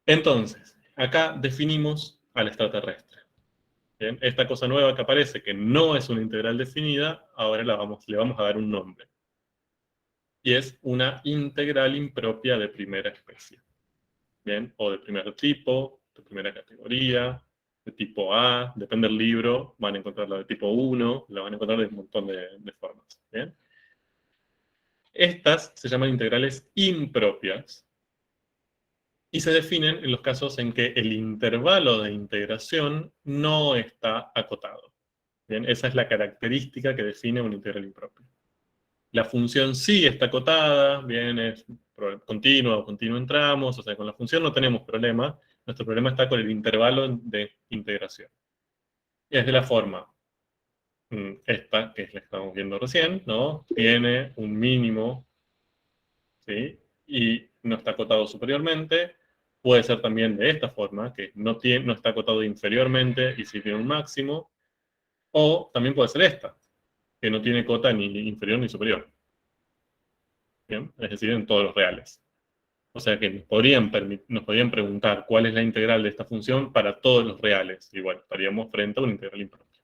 Speaker 1: Entonces, acá definimos al extraterrestre. ¿Bien? Esta cosa nueva que aparece, que no es una integral definida, ahora le vamos a dar un nombre. Y es una integral impropia de primera especie. ¿Bien? O de primer tipo, de primera categoría, de tipo A, depende del libro, van a encontrar la de tipo 1, la van a encontrar de un montón de formas. ¿Bien? Estas se llaman integrales impropias y se definen en los casos en que el intervalo de integración no está acotado. ¿Bien? Esa es la característica que define una integral impropia. La función sí está acotada, bien, es continua o continuo en tramos, o sea, con la función no tenemos problema, nuestro problema está con el intervalo de integración. Y es de la forma, esta, que es la que estamos viendo recién, ¿no? Tiene un mínimo, ¿sí? Y no está acotado superiormente. Puede ser también de esta forma, que no está acotado inferiormente y sí tiene un máximo. O también puede ser esta, que no tiene cota ni inferior ni superior. ¿Bien? Es decir, en todos los reales. O sea que nos podrían preguntar cuál es la integral de esta función para todos los reales. Y bueno, estaríamos frente a una integral impropia.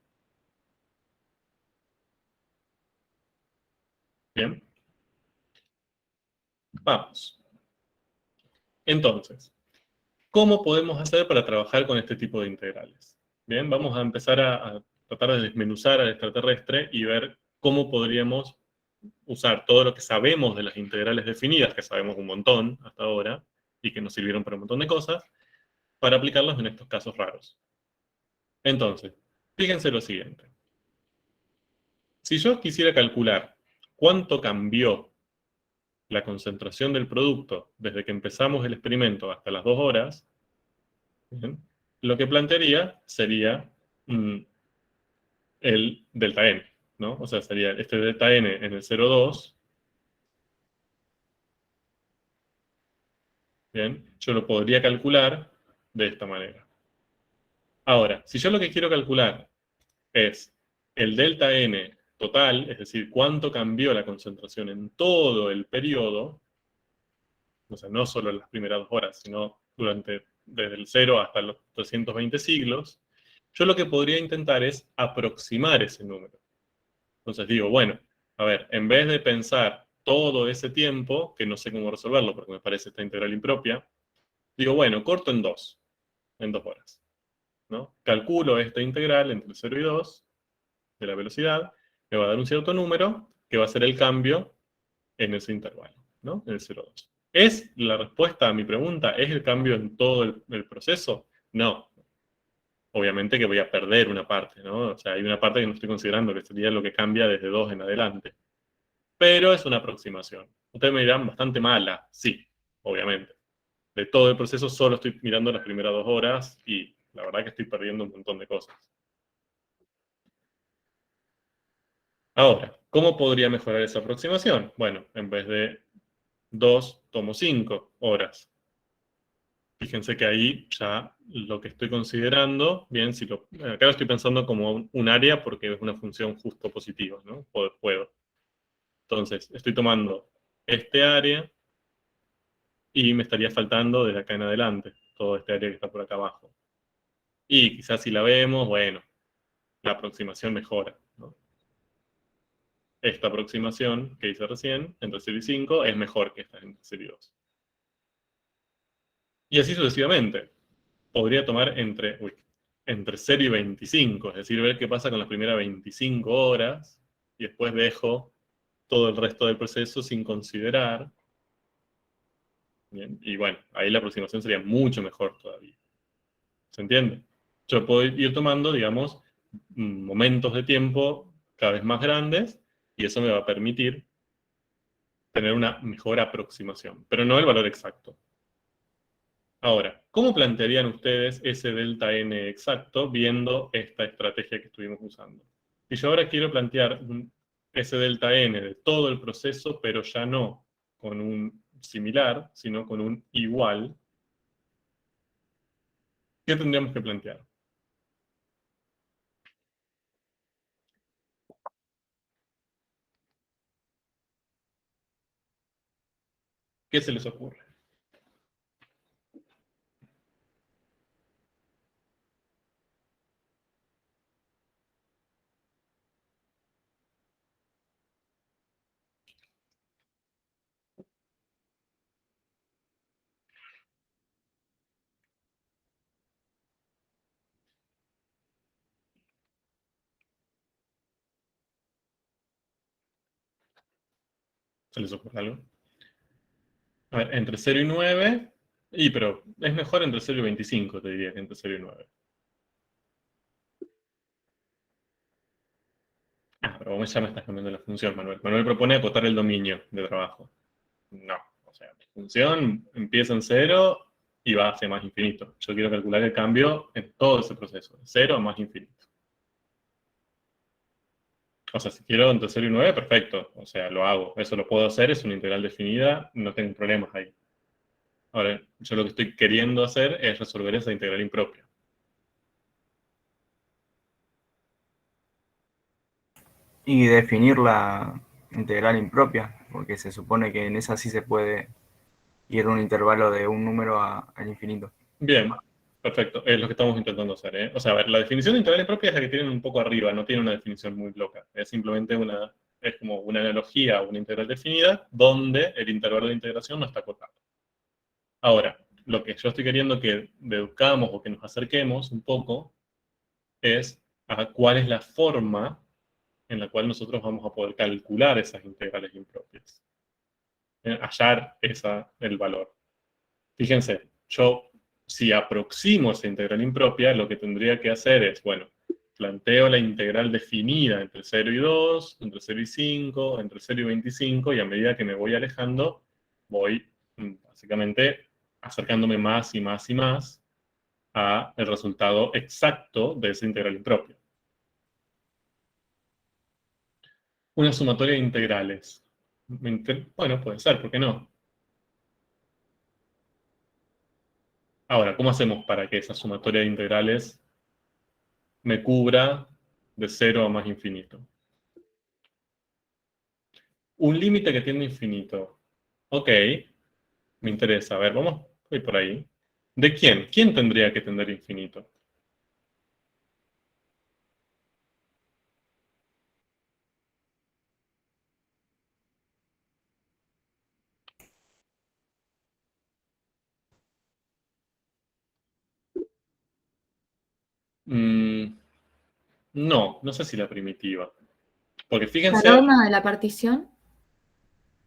Speaker 1: Bien. Vamos. Entonces, ¿cómo podemos hacer para trabajar con este tipo de integrales? Bien, vamos a empezar a tratar de desmenuzar al extraterrestre y ver cómo podríamos usar todo lo que sabemos de las integrales definidas, que sabemos un montón hasta ahora, y que nos sirvieron para un montón de cosas, para aplicarlos en estos casos raros. Entonces, fíjense lo siguiente. Si yo quisiera calcular cuánto cambió la concentración del producto desde que empezamos el experimento hasta las 2 horas, ¿bien? Lo que plantearía sería el delta n, ¿no? O sea, sería este delta n en el 0,2. Bien, yo lo podría calcular de esta manera. Ahora, si yo lo que quiero calcular es el delta n total, es decir, cuánto cambió la concentración en todo el periodo, o sea, no solo en las primeras 2 horas, sino desde el 0 hasta los 320 siglos, yo lo que podría intentar es aproximar ese número. Entonces digo, bueno, a ver, en vez de pensar todo ese tiempo, que no sé cómo resolverlo porque me parece esta integral impropia, digo, bueno, corto en 2 horas, ¿no? Calculo esta integral entre 0 y 2 de la velocidad, me va a dar un cierto número que va a ser el cambio en ese intervalo, ¿no? En el 0,2. ¿Es la respuesta a mi pregunta? ¿Es el cambio en todo el proceso? No. Obviamente que voy a perder una parte, ¿no? O sea, hay una parte que no estoy considerando, que sería lo que cambia desde 2 en adelante. Pero es una aproximación. Ustedes me dirán bastante mala, sí, obviamente. De todo el proceso solo estoy mirando las primeras 2 horas y la verdad que estoy perdiendo un montón de cosas. Ahora, ¿cómo podría mejorar esa aproximación? Bueno, en vez de 2, tomo 5 horas. Fíjense que ahí ya lo que estoy considerando, bien, acá lo estoy pensando como un área porque es una función justo positiva, ¿no? Puedo. Entonces, estoy tomando este área y me estaría faltando desde acá en adelante, todo este área que está por acá abajo. Y quizás si la vemos, bueno, la aproximación mejora, ¿no? Esta aproximación que hice recién, entre 0 y 5, es mejor que esta entre 0 y 2. Y así sucesivamente. Podría tomar entre 0 y 25, es decir, ver qué pasa con las primeras 25 horas y después dejo todo el resto del proceso sin considerar. Bien, y bueno, ahí la aproximación sería mucho mejor todavía. ¿Se entiende? Yo puedo ir tomando, digamos, momentos de tiempo cada vez más grandes y eso me va a permitir tener una mejor aproximación, pero no el valor exacto. Ahora, ¿cómo plantearían ustedes ese delta n exacto viendo esta estrategia que estuvimos usando? Si yo ahora quiero plantear ese delta n de todo el proceso, pero ya no con un similar, sino con un igual, ¿qué tendríamos que plantear? ¿Qué se les ocurre? ¿Se les ocurre algo? A ver, entre 0 y 9, pero es mejor entre 0 y 25, te diría, que entre 0 y 9. Pero vos ya me estás cambiando la función, Manuel. Manuel propone acotar el dominio de trabajo. No, o sea, mi función empieza en 0 y va hacia más infinito. Yo quiero calcular el cambio en todo ese proceso, de 0 a más infinito. O sea, si quiero entre 0 y 9, perfecto. O sea, lo hago. Eso lo puedo hacer, es una integral definida, no tengo problemas ahí. Ahora, yo lo que estoy queriendo hacer es resolver esa integral impropia.
Speaker 2: Y definir la integral impropia, porque se supone que en esa sí se puede ir un intervalo de un número al infinito.
Speaker 1: Bien, perfecto. Es lo que estamos intentando hacer, ¿eh? O sea, a ver, la definición de integral impropia es la que tienen un poco arriba, no tiene una definición muy loca. Es simplemente es como una analogía a una integral definida donde el intervalo de integración no está acotado. Ahora, lo que yo estoy queriendo que deduzcamos o que nos acerquemos un poco es a cuál es la forma en la cual nosotros vamos a poder calcular esas integrales impropias. Hallar el valor. Fíjense, yo si aproximo esa integral impropia, lo que tendría que hacer es, bueno, planteo la integral definida entre 0 y 2, entre 0 y 5, entre 0 y 25, y a medida que me voy alejando, voy básicamente acercándome más y más y más a el resultado exacto de esa integral impropia. Una sumatoria de integrales. Bueno, puede ser, ¿por qué no? Ahora, ¿cómo hacemos para que esa sumatoria de integrales me cubra de 0 a más infinito? Un límite que tiende a infinito. Ok, me interesa. A ver, voy por ahí. ¿De quién? ¿Quién tendría que tender a infinito? No sé si la primitiva. Porque
Speaker 8: La
Speaker 1: fíjense,
Speaker 8: norma de la partición.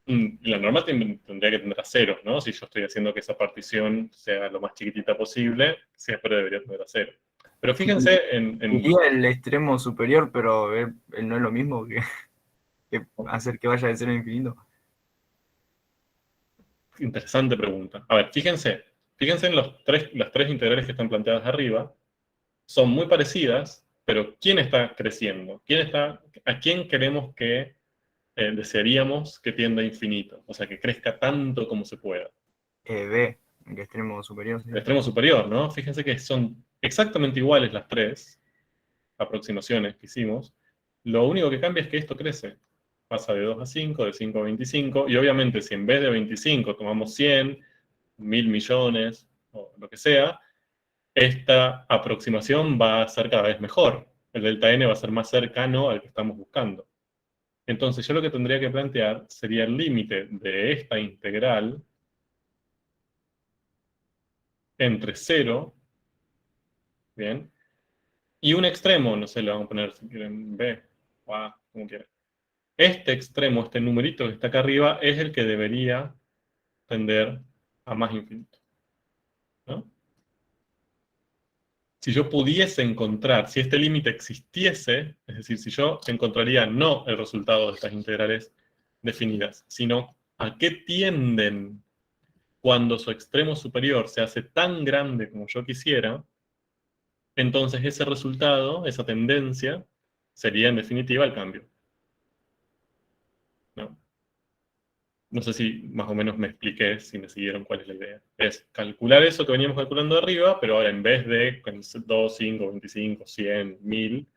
Speaker 1: La norma tendría que tener a cero, ¿no? Si yo estoy haciendo que esa partición sea lo más chiquitita posible, siempre debería tener a cero. Pero fíjense
Speaker 2: Iría el extremo superior, pero él no es lo mismo que hacer que vaya de cero a infinito.
Speaker 1: Interesante pregunta. A ver, fíjense en las tres integrales que están planteadas arriba. Son muy parecidas, pero ¿quién está creciendo? ¿A quién queremos que desearíamos que tienda a infinito? O sea, que crezca tanto como se pueda.
Speaker 2: B, el extremo superior. Sí.
Speaker 1: El extremo superior, ¿no? Fíjense que son exactamente iguales las tres aproximaciones que hicimos. Lo único que cambia es que esto crece. Pasa de 2 a 5, de 5 a 25, y obviamente si en vez de 25 tomamos 100, 1000 millones, o lo que sea, esta aproximación va a ser cada vez mejor. El delta n va a ser más cercano al que estamos buscando. Entonces yo lo que tendría que plantear sería el límite de esta integral entre 0, ¿bien? Y un extremo, no sé, le vamos a poner si quieren B o A, como quieran. Este extremo, este numerito que está acá arriba, es el que debería tender a más infinito, ¿no? Si yo pudiese encontrar, si este límite existiese, es decir, si yo encontraría no el resultado de estas integrales definidas, sino a qué tienden cuando su extremo superior se hace tan grande como yo quisiera, entonces ese resultado, esa tendencia, sería en definitiva el cambio. ¿No? No sé si más o menos me expliqué, si me siguieron cuál es la idea. Es calcular eso que veníamos calculando arriba, pero ahora en vez de 2, 5, 25, 100, 1000,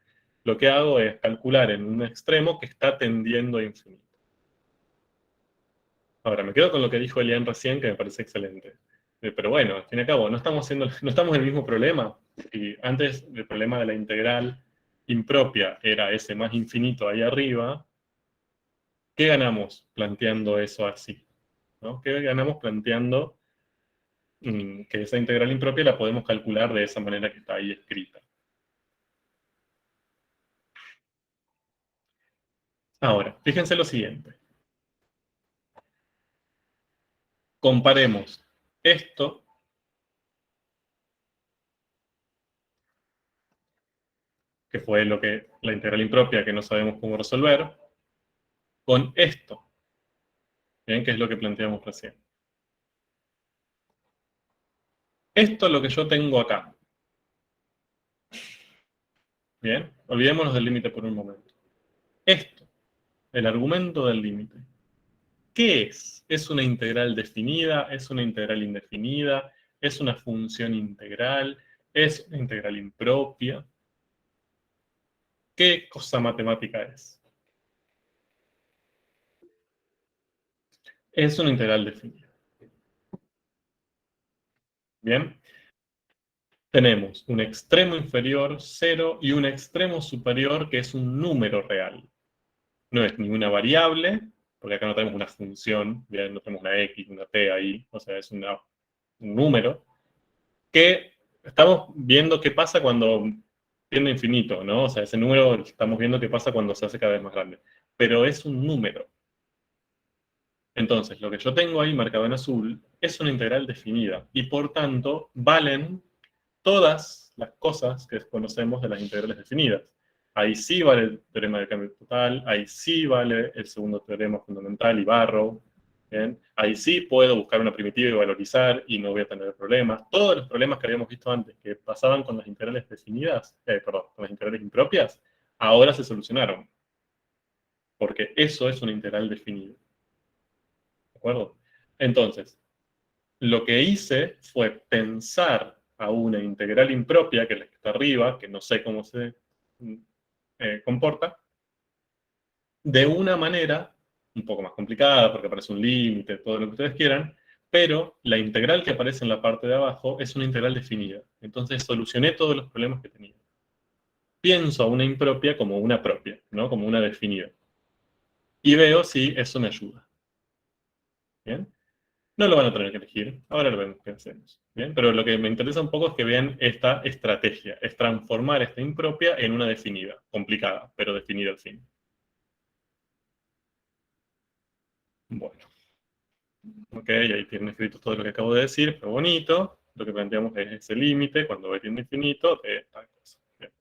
Speaker 1: lo que hago es calcular en un extremo que está tendiendo a infinito. Ahora, me quedo con lo que dijo Elian recién, que me parece excelente. Pero bueno, al fin y al cabo, no estamos en el mismo problema. Y antes el problema de la integral impropia era ese más infinito ahí arriba. ¿Qué ganamos planteando eso así? ¿No? ¿Qué ganamos planteando que esa integral impropia la podemos calcular de esa manera que está ahí escrita? Ahora, fíjense lo siguiente. Comparemos esto que fue la integral impropia que no sabemos cómo resolver, con esto, ¿bien? Que es lo que planteamos recién. Esto es lo que yo tengo acá. Bien, olvidémonos del límite por un momento. Esto, el argumento del límite. ¿Qué es? ¿Es una integral definida? ¿Es una integral indefinida? ¿Es una función integral? ¿Es una integral impropia? ¿Qué cosa matemática es? Es una integral definida. Bien. Tenemos un extremo inferior, 0, y un extremo superior que es un número real. No es ni una variable, porque acá no tenemos una función, bien, no tenemos una x, una t ahí, o sea, es un número, que estamos viendo qué pasa cuando tiende a infinito, ¿no? O sea, ese número estamos viendo qué pasa cuando se hace cada vez más grande. Pero es un número. Entonces, lo que yo tengo ahí marcado en azul es una integral definida, y por tanto, valen todas las cosas que conocemos de las integrales definidas. Ahí sí vale el teorema del cambio total, ahí sí vale el segundo teorema fundamental y Barrow, ¿bien? Ahí sí puedo buscar una primitiva y valorizar y no voy a tener problemas. Todos los problemas que habíamos visto antes que pasaban con las integrales definidas, con las integrales impropias, ahora se solucionaron. Porque eso es una integral definida. ¿De acuerdo? Entonces, lo que hice fue pensar a una integral impropia, que es la que está arriba, que no sé cómo se comporta, de una manera un poco más complicada, porque aparece un límite, todo lo que ustedes quieran, pero la integral que aparece en la parte de abajo es una integral definida. Entonces solucioné todos los problemas que tenía. Pienso a una impropia como una propia, ¿no? Como una definida. Y veo si eso me ayuda. ¿Bien? No lo van a tener que elegir, ahora lo vemos qué hacemos. ¿Bien? Pero lo que me interesa un poco es que vean esta estrategia, es transformar esta impropia en una definida, complicada, pero definida al fin. Bueno. Ok, ahí tienen escrito todo lo que acabo de decir, pero bonito. Lo que planteamos es ese límite, cuando v tiende a infinito, de tal cosa. Bien.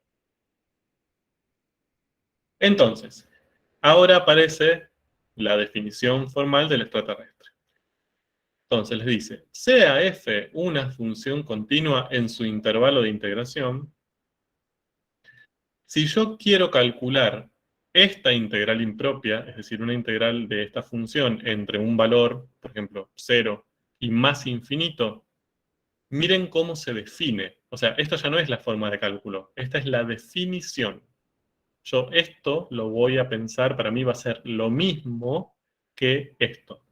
Speaker 1: Entonces, ahora aparece la definición formal del extraterrestre. Entonces les dice, sea f una función continua en su intervalo de integración, si yo quiero calcular esta integral impropia, es decir, una integral de esta función entre un valor, por ejemplo, 0 y más infinito, miren cómo se define. O sea, esto ya no es la forma de cálculo, esta es la definición. Yo esto lo voy a pensar, para mí va a ser lo mismo que esto.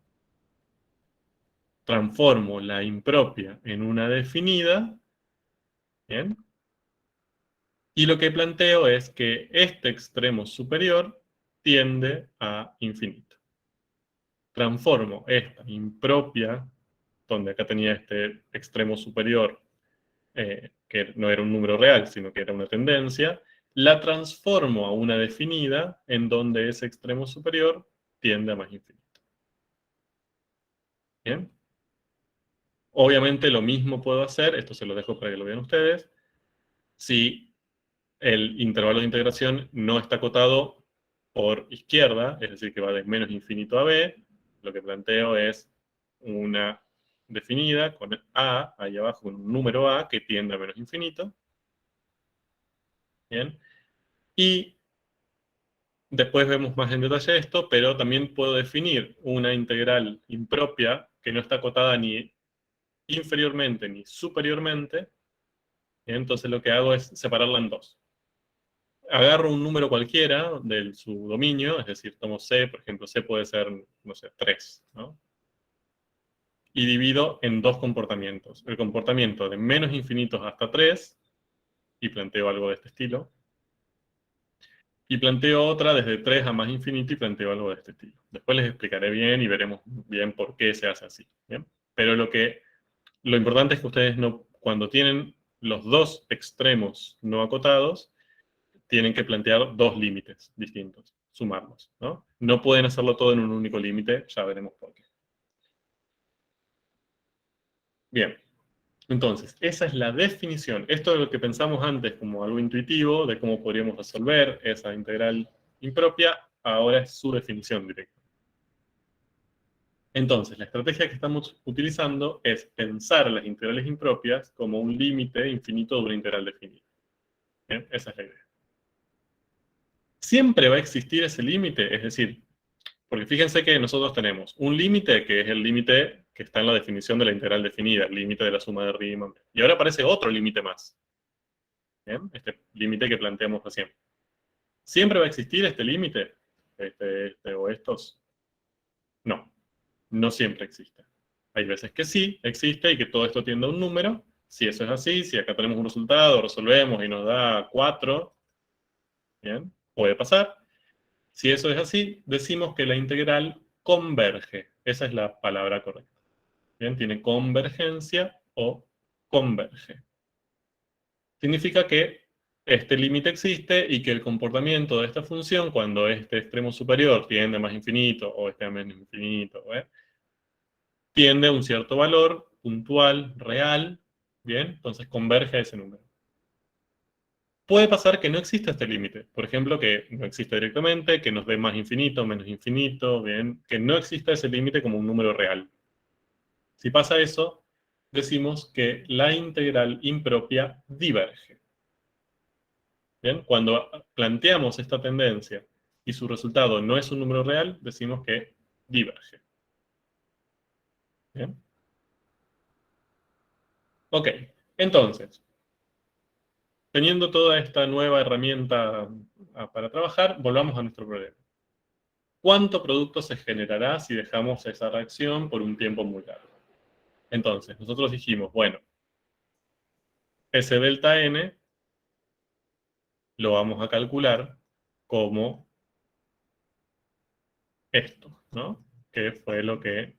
Speaker 1: Transformo la impropia en una definida, ¿bien? Y lo que planteo es que este extremo superior tiende a infinito. Transformo esta impropia, donde acá tenía este extremo superior, que no era un número real, sino que era una tendencia, la transformo a una definida en donde ese extremo superior tiende a más infinito. ¿Bien? Obviamente lo mismo puedo hacer, esto se lo dejo para que lo vean ustedes, si el intervalo de integración no está acotado por izquierda, es decir, que va de menos infinito a b, lo que planteo es una definida con a, ahí abajo, un número a que tiende a menos infinito. Bien. Y después vemos más en detalle esto, pero también puedo definir una integral impropia que no está acotada ni inferiormente ni superiormente. Entonces lo que hago es separarla en dos. Agarro un número cualquiera de su dominio, es decir, tomo C, por ejemplo, C puede ser, no sé, 3, ¿no? Y divido en dos comportamientos. El comportamiento de menos infinitos hasta 3, y planteo algo de este estilo. Y planteo otra desde 3 a más infinito y planteo algo de este estilo. Después les explicaré bien y veremos bien por qué se hace así. ¿Bien? Pero lo importante es que ustedes no, cuando tienen los dos extremos no acotados, tienen que plantear dos límites distintos, sumarlos, ¿no? No pueden hacerlo todo en un único límite, ya veremos por qué. Bien, entonces, esa es la definición. Esto es lo que pensamos antes como algo intuitivo de cómo podríamos resolver esa integral impropia, ahora es su definición directa. Entonces, la estrategia que estamos utilizando es pensar las integrales impropias como un límite infinito de una integral definida. ¿Bien? Esa es la idea. Siempre va a existir ese límite, es decir, porque fíjense que nosotros tenemos un límite que es el límite que está en la definición de la integral definida, el límite de la suma de Riemann. Y ahora aparece otro límite más. ¿Bien? Este límite que planteamos recién. ¿Siempre va a existir este límite? O estos. No, no siempre existe. Hay veces que sí existe y que todo esto tiende a un número. Si eso es así, si acá tenemos un resultado, resolvemos y nos da 4, ¿bien? Puede pasar. Si eso es así, decimos que la integral converge. Esa es la palabra correcta. ¿Bien? Tiene convergencia o converge. Significa que este límite existe y que el comportamiento de esta función, cuando este extremo superior tiende a más infinito o este a menos infinito, tiende a un cierto valor puntual, real, ¿bien? Entonces converge a ese número. Puede pasar que no exista este límite, por ejemplo, que no exista directamente, que nos dé más infinito, menos infinito, ¿bien? Que no exista ese límite como un número real. Si pasa eso, decimos que la integral impropia diverge. ¿Bien? Cuando planteamos esta tendencia y su resultado no es un número real, decimos que diverge. ¿Bien? Ok, entonces, teniendo toda esta nueva herramienta para trabajar, volvamos a nuestro problema. ¿Cuánto producto se generará si dejamos esa reacción por un tiempo muy largo? Entonces, nosotros dijimos, bueno, ese delta n lo vamos a calcular como esto, ¿no? Que fue lo que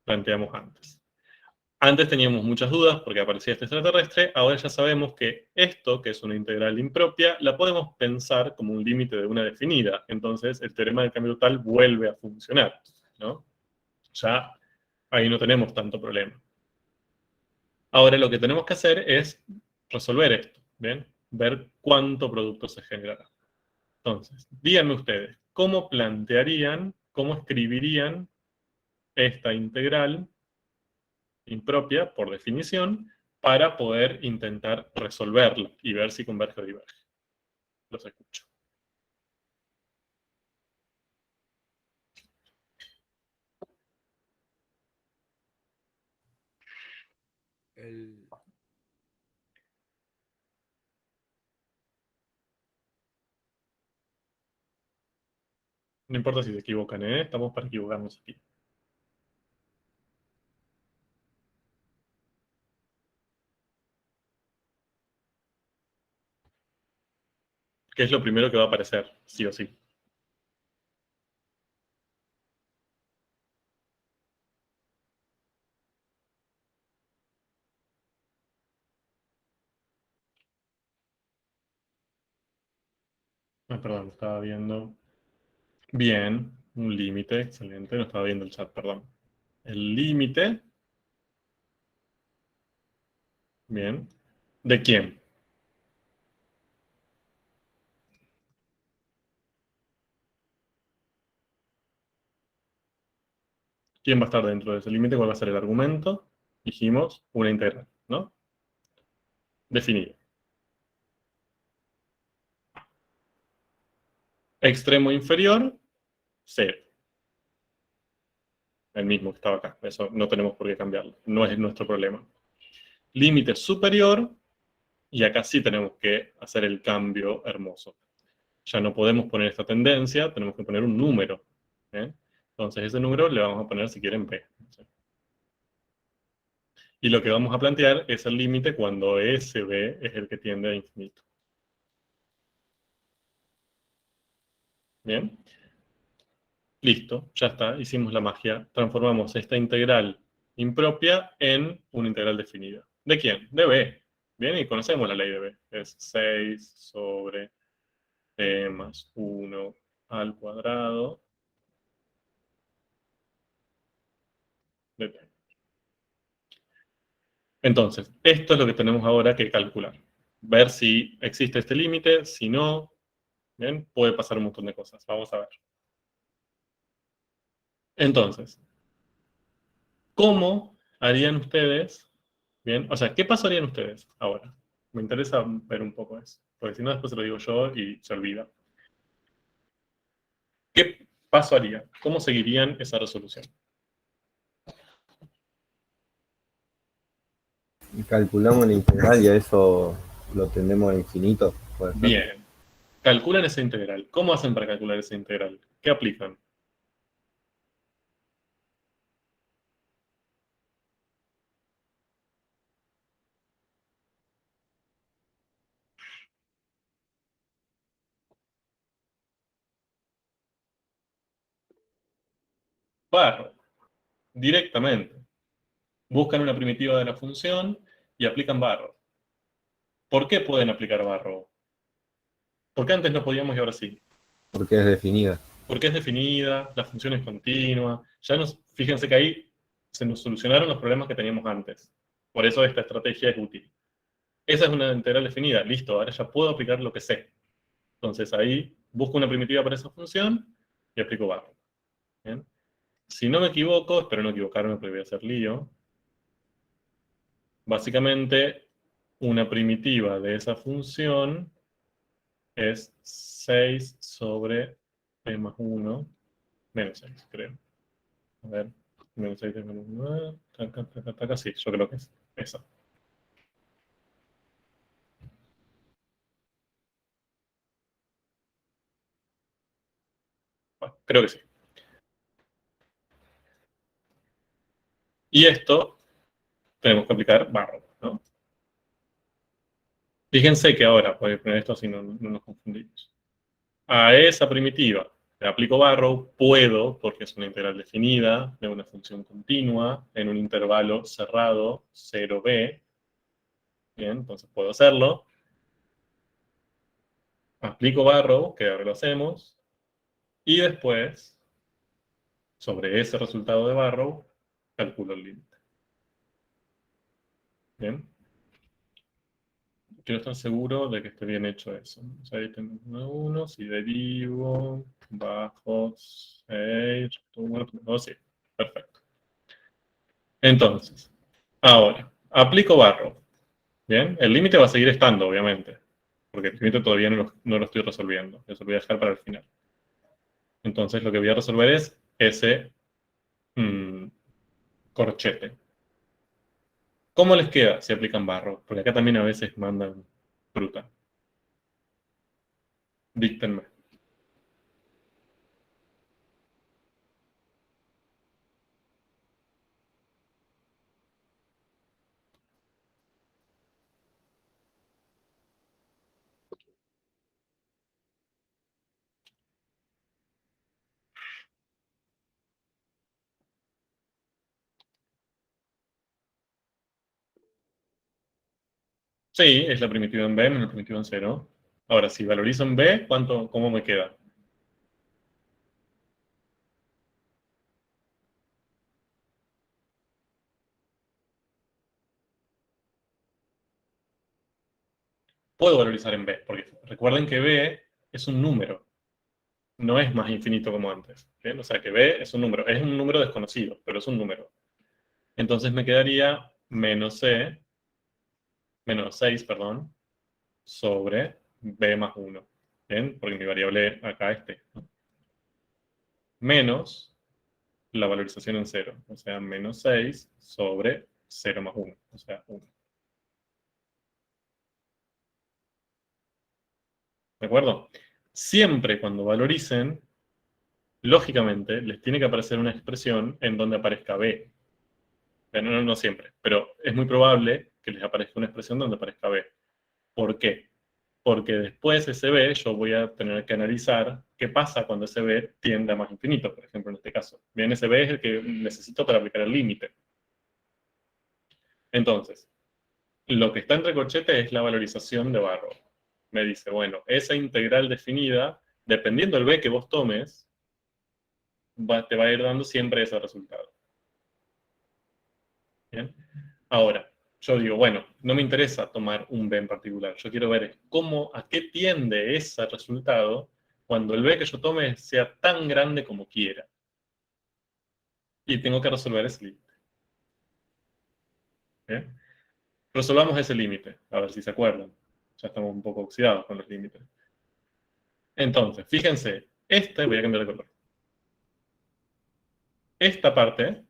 Speaker 1: planteamos antes. Antes teníamos muchas dudas porque aparecía este extraterrestre, ahora ya sabemos que esto, que es una integral impropia, la podemos pensar como un límite de una definida. Entonces el teorema del cambio total vuelve a funcionar. ¿no? Ya ahí no tenemos tanto problema. Ahora lo que tenemos que hacer es resolver esto, ¿bien? Ver cuánto producto se generará. Entonces, díganme ustedes, ¿cómo plantearían, cómo escribirían esta integral impropia, por definición, para poder intentar resolverla y ver si converge o diverge? Los escucho.
Speaker 5: El,
Speaker 1: No importa si se equivocan, ¿eh? Estamos para equivocarnos aquí. ¿Qué es lo primero que va a aparecer, sí o sí? Perdón, estaba viendo. Bien, un límite, excelente. No estaba viendo el chat, perdón. El límite. Bien. ¿De quién? ¿Quién va a estar dentro de ese límite? ¿Cuál va a ser el argumento? Dijimos una integral, ¿no? Definido. Extremo inferior, 0. El mismo que estaba acá. Eso no tenemos por qué cambiarlo. No es nuestro problema. Límite superior, y acá sí tenemos que hacer el cambio hermoso. Ya no podemos poner esta tendencia, tenemos que poner un número. ¿Eh? Entonces ese número le vamos a poner, si quieren, P. Y lo que vamos a plantear es el límite cuando SB es el que tiende a infinito. ¿Bien? Listo, ya está, hicimos la magia. Transformamos esta integral impropia en una integral definida. ¿De quién? De B. Bien, y conocemos la ley de B. Es 6 sobre B más 1 al cuadrado de T. Entonces, esto es lo que tenemos ahora que calcular. Ver si existe este límite, si no, bien, puede pasar un montón de cosas. Vamos a ver. Entonces, ¿cómo harían ustedes? Bien, o sea, ¿qué paso harían ustedes ahora? Me interesa ver un poco eso, porque si no después se lo digo yo y se olvida. ¿Qué paso harían? ¿Cómo seguirían esa resolución?
Speaker 8: Calculamos la integral y a eso lo tendemos a infinito. ¿Puede ser?
Speaker 1: Bien. Calculan esa integral. ¿Cómo hacen para calcular esa integral? ¿Qué aplican? Barro. Directamente. Buscan una primitiva de la función y aplican barro. ¿Por qué pueden aplicar barro? ¿Por qué antes no podíamos y ahora sí?
Speaker 8: Porque es definida.
Speaker 1: Porque es definida, la función es continua. Fíjense que ahí se nos solucionaron los problemas que teníamos antes. Por eso esta estrategia es útil. Esa es una integral definida. Listo, ahora ya puedo aplicar lo que sé. Entonces ahí busco una primitiva para esa función y aplico barro. ¿Bien? Si no me equivoco, espero no equivocarme porque voy a hacer lío. Básicamente, una primitiva de esa función es 6 sobre p más 1 menos 6, creo. A ver, menos 6 de menos 9, sí, yo creo que es esa. Bueno, creo que sí. Y esto tenemos que aplicar barro, ¿no? Fíjense que ahora, voy a poner esto así no nos confundimos. A esa primitiva le aplico barro, puedo, porque es una integral definida de una función continua en un intervalo cerrado 0b. Bien, entonces puedo hacerlo. Aplico barro, que ahora lo hacemos. Y después Sobre ese resultado de Barrow, calculo el límite. ¿Bien? Quiero estar seguro de que esté bien hecho eso. O sea, ahí tengo 1, si derivo, bajo 6, 1, sí, perfecto. Entonces, ahora, aplico Barrow. ¿Bien? El límite va a seguir estando, obviamente, porque el límite todavía no lo estoy resolviendo. Eso lo voy a dejar para el final. Entonces, lo que voy a resolver es ese corchete. ¿Cómo les queda si aplican Barrow? Porque acá también a veces mandan fruta. Díctenme. Sí, es la primitiva en B menos la primitiva en C, ¿no? Ahora, si valorizo en B, ¿cómo me queda? Puedo valorizar en B, porque recuerden que B es un número, no es más infinito como antes. ¿Bien? O sea que B es un número desconocido, pero es un número. Entonces me quedaría menos 6, perdón, sobre B más 1. ¿Bien? Porque mi variable acá es T, ¿no? Menos la valorización en 0, o sea, menos 6 sobre 0 más 1, o sea, 1. ¿De acuerdo? Siempre cuando valoricen, lógicamente, les tiene que aparecer una expresión en donde aparezca B. No siempre, pero es muy probable que les aparezca una expresión donde aparezca B. ¿Por qué? Porque después ese B yo voy a tener que analizar qué pasa cuando ese B tiende a más infinito, por ejemplo, en este caso. Bien, ese B es el que necesito para aplicar el límite. Entonces, lo que está entre corchetes es la valorización de Barrow. Me dice, bueno, esa integral definida, dependiendo del B que vos tomes, te va a ir dando siempre ese resultado. ¿Bien? Ahora, yo digo, bueno, no me interesa tomar un B en particular. Yo quiero ver a qué tiende ese resultado cuando el B que yo tome sea tan grande como quiera. Y tengo que resolver ese límite. ¿Bien? Resolvamos ese límite, a ver si se acuerdan. Ya estamos un poco oxidados con los límites. Entonces, fíjense, voy a cambiar de color. Esta parte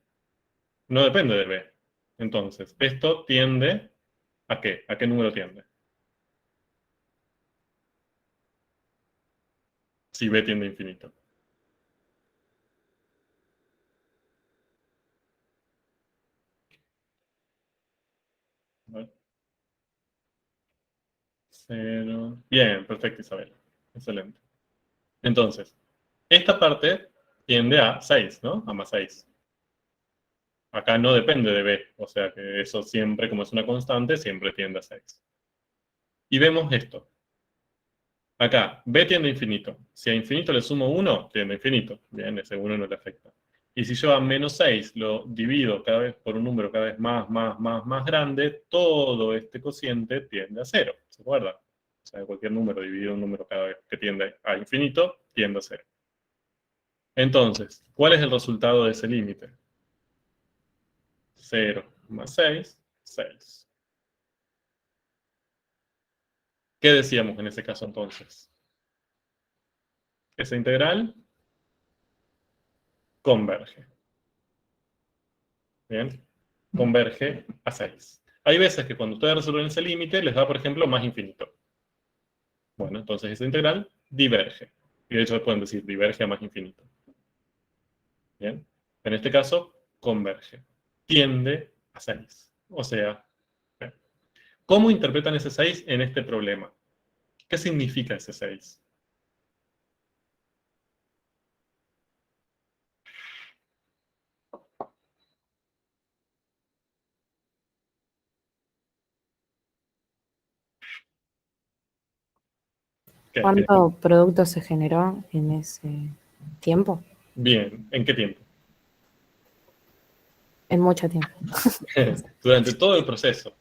Speaker 1: no depende de B. Entonces, esto tiende ¿a qué? ¿A qué número tiende? Si B tiende a infinito. ¿Vale? 0. Bien, perfecto, Isabel. Excelente. Entonces, esta parte tiende a 6, ¿no? A más 6. Acá no depende de B, o sea que eso siempre, como es una constante, siempre tiende a 6. Y vemos esto. Acá, B tiende a infinito. Si a infinito le sumo 1, tiende a infinito. Bien, ese 1 no le afecta. Y si yo a menos 6 lo divido cada vez por un número cada vez más grande, todo este cociente tiende a 0. ¿Se acuerdan? O sea, cualquier número dividido en un número cada vez que tiende a infinito, tiende a 0. Entonces, ¿cuál es el resultado de ese límite? 0 más 6, 6. ¿Qué decíamos en ese caso entonces? Esa integral converge. Bien, converge a 6. Hay veces que cuando ustedes resuelven ese límite les da, por ejemplo, más infinito. Bueno, entonces esa integral diverge. Y de hecho pueden decir diverge a más infinito. Bien, en este caso converge. Tiende a 6. O sea, ¿cómo interpretan ese 6 en este problema? ¿Qué significa ese 6?
Speaker 6: ¿Cuánto producto se generó en ese tiempo?
Speaker 1: Bien, ¿en qué tiempo?
Speaker 6: en mucho tiempo.
Speaker 1: Durante todo el proceso.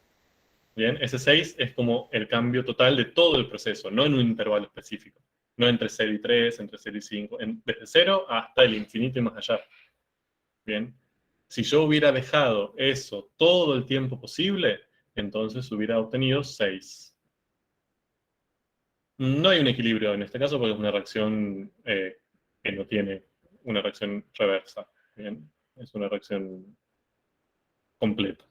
Speaker 1: Bien, ese 6 es como el cambio total de todo el proceso, no en un intervalo específico. No entre 0 y 3, entre 0 y 5, desde 0 hasta el infinito y más allá. Bien, si yo hubiera dejado eso todo el tiempo posible, entonces hubiera obtenido 6. No hay un equilibrio en este caso porque es una reacción que no tiene una reacción reversa. Bien, es una reacción completa.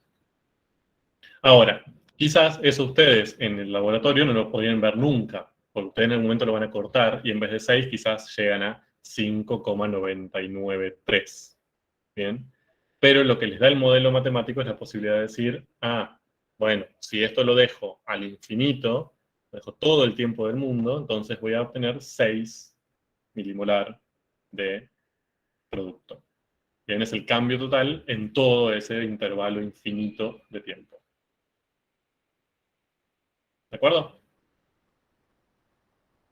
Speaker 1: Ahora, quizás eso ustedes en el laboratorio no lo podrían ver nunca, porque ustedes en algún momento lo van a cortar y en vez de 6 quizás llegan a 5,993. ¿Bien? Pero lo que les da el modelo matemático es la posibilidad de decir, bueno, si esto lo dejo al infinito, lo dejo todo el tiempo del mundo, entonces voy a obtener 6 milimolar de producto. Bien, es el cambio total en todo ese intervalo infinito de tiempo. ¿De acuerdo?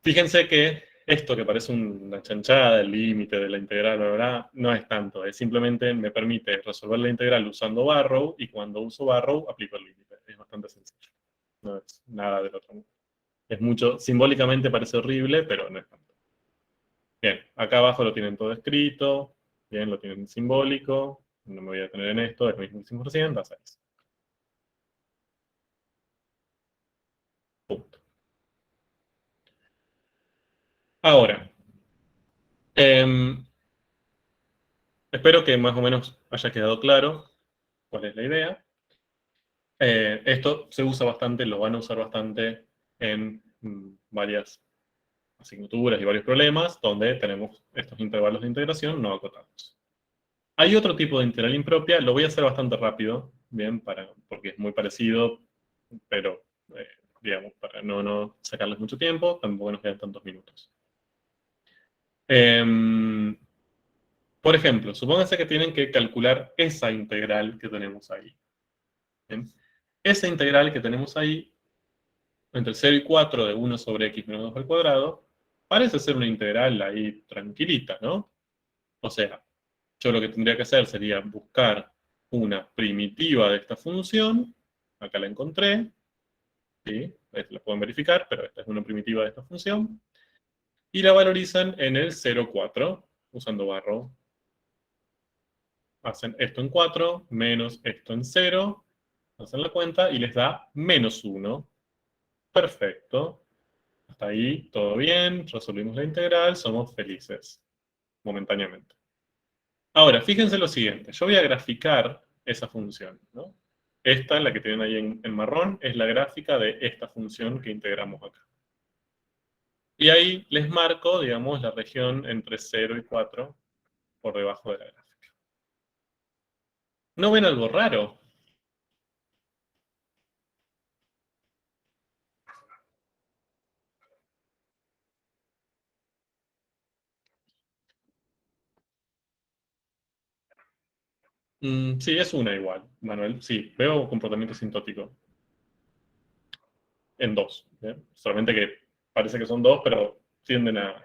Speaker 1: Fíjense que esto que parece una chanchada, el límite de la integral, bla, bla, bla, no es tanto. Es simplemente me permite resolver la integral usando Barrow, y cuando uso Barrow aplico el límite. Es bastante sencillo. No es nada del otro mundo. Es mucho, simbólicamente parece horrible, pero no es tanto. Bien, acá abajo lo tienen todo escrito. Bien, lo tienen simbólico. No me voy a detener en esto, es lo mismo que hicimos recién, da 6. Punto. Ahora, espero que más o menos haya quedado claro cuál es la idea. Esto se usa bastante, lo van a usar bastante en varias asignaturas y varios problemas donde tenemos estos intervalos de integración no acotados. Hay otro tipo de integral impropia, lo voy a hacer bastante rápido, bien, porque es muy parecido, pero digamos, para no sacarles mucho tiempo, tampoco nos quedan tantos minutos. Por ejemplo, supónganse que tienen que calcular esa integral que tenemos ahí. ¿Bien? Esa integral que tenemos ahí, entre 0 y 4 de 1 sobre x menos 2 al cuadrado, parece ser una integral ahí tranquilita, ¿no? O sea, yo lo que tendría que hacer sería buscar una primitiva de esta función, acá la encontré, ¿sí? La pueden verificar, pero esta es una primitiva de esta función, y la valorizan en el 0,4, usando Barrow. Hacen esto en 4, menos esto en 0, hacen la cuenta y les da menos 1. Perfecto. Hasta ahí todo bien, resolvimos la integral, somos felices, momentáneamente. Ahora, fíjense lo siguiente, yo voy a graficar esa función, ¿no? Esta, la que tienen ahí en marrón, es la gráfica de esta función que integramos acá. Y ahí les marco, digamos, la región entre 0 y 4 por debajo de la gráfica. ¿No ven algo raro? Sí, es una igual, Manuel. Sí, veo comportamiento sintótico. En 2. ¿Bien? Solamente que parece que son 2, pero tienden a...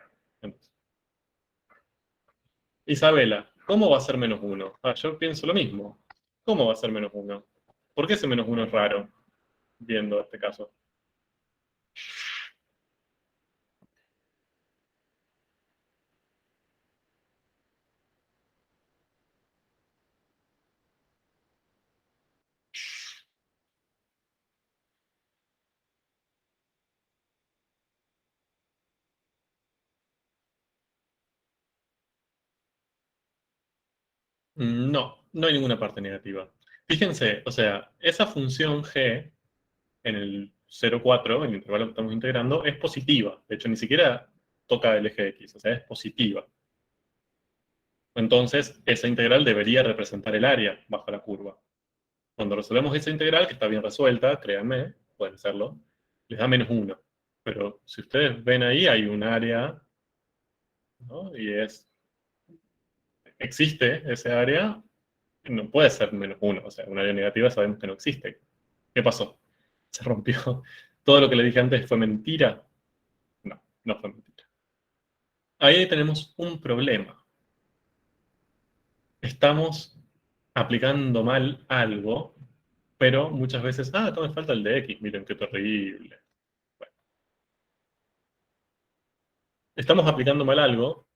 Speaker 1: Isabela, ¿cómo va a ser menos 1? Yo pienso lo mismo. ¿Cómo va a ser menos 1? ¿Por qué ese menos 1 es raro, viendo este caso? No, no hay ninguna parte negativa. Fíjense, o sea, esa función g en el 0,4, el intervalo que estamos integrando, es positiva. De hecho, ni siquiera toca el eje x, o sea, es positiva. Entonces, esa integral debería representar el área bajo la curva. Cuando resolvemos esa integral, que está bien resuelta, créanme, pueden hacerlo, les da menos 1. Pero si ustedes ven ahí, hay un área, ¿no? Y existe ese área, no puede ser menos 1. O sea, un área negativa sabemos que no existe. ¿Qué pasó? Se rompió. ¿Todo lo que le dije antes fue mentira? No, no fue mentira. Ahí tenemos un problema. Estamos aplicando mal algo, pero muchas veces, acá me falta el de x, miren qué terrible. Bueno, estamos aplicando mal algo,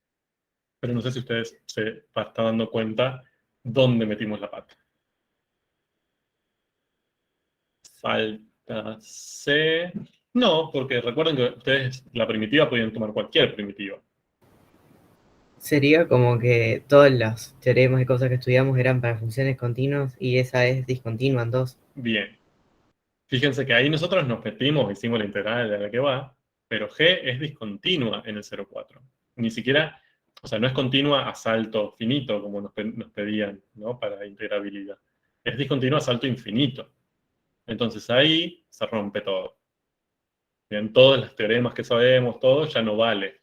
Speaker 1: pero no sé si ustedes se están dando cuenta dónde metimos la pata. Falta C. No, porque recuerden que ustedes la primitiva podían tomar cualquier primitiva.
Speaker 9: Sería como que todos los teoremas y cosas que estudiamos eran para funciones continuas y esa es discontinua en 2.
Speaker 1: Bien. Fíjense que ahí nosotros nos metimos, hicimos la integral de la que va, pero G es discontinua en el 0,4. Ni siquiera, o sea, no es continua a salto finito, como nos pedían, ¿no? Para integrabilidad. Es discontinua a salto infinito. Entonces ahí se rompe todo. Bien, todos los teoremas que sabemos, todo ya no vale.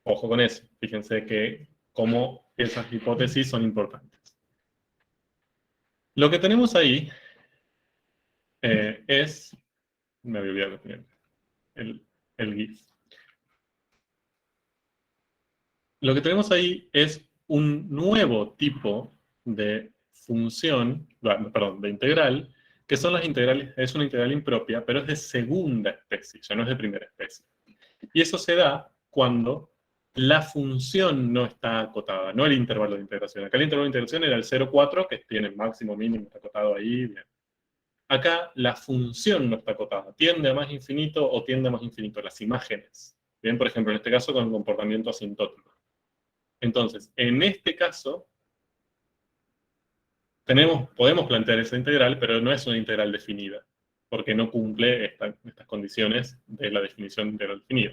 Speaker 1: Ojo con eso. Fíjense que cómo esas hipótesis son importantes. Lo que tenemos ahí es... Me había olvidado el GIF. Lo que tenemos ahí es un nuevo tipo de función, perdón, de integral, que son las integrales, es una integral impropia, pero es de segunda especie, ya no es de primera especie. Y eso se da cuando la función no está acotada, no el intervalo de integración. Acá el intervalo de integración era el 0,4, que tiene máximo, mínimo, está acotado ahí, bien. Acá la función no está acotada, tiende a más infinito o tiende a más infinito, las imágenes. Bien, por ejemplo, en este caso con comportamiento asintótico. Entonces, en este caso, podemos plantear esa integral, pero no es una integral definida, porque no cumple estas condiciones de la definición de integral definida.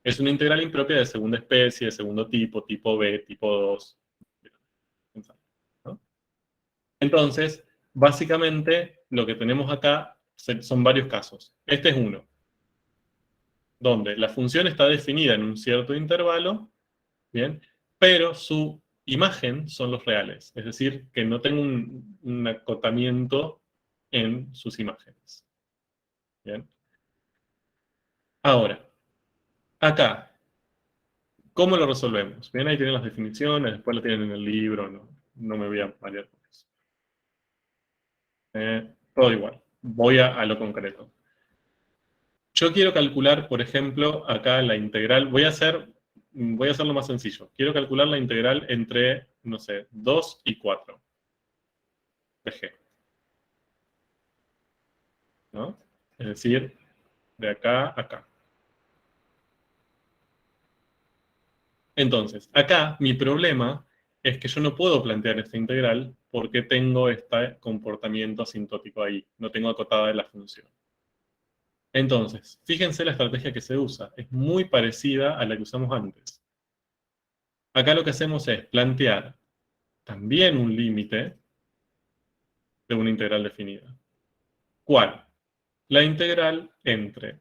Speaker 1: Es una integral impropia de segunda especie, de segundo tipo B, tipo 2. ¿No? Entonces, básicamente, lo que tenemos acá son varios casos. Este es uno, donde la función está definida en un cierto intervalo, ¿bien? Pero su imagen son los reales, es decir, que no tengo un acotamiento en sus imágenes. ¿Bien? Ahora, acá, ¿cómo lo resolvemos? Bien, ahí tienen las definiciones, después lo tienen en el libro, no me voy a variar con eso. Todo igual, voy a lo concreto. Yo quiero calcular, por ejemplo, acá la integral, voy a hacerlo más sencillo. Quiero calcular la integral entre, no sé, 2 y 4 de G. ¿No? Es decir, de acá a acá. Entonces, acá mi problema es que yo no puedo plantear esta integral porque tengo este comportamiento asintótico ahí. No tengo acotada la función. Entonces, fíjense la estrategia que se usa. Es muy parecida a la que usamos antes. Acá lo que hacemos es plantear también un límite de una integral definida. ¿Cuál? La integral entre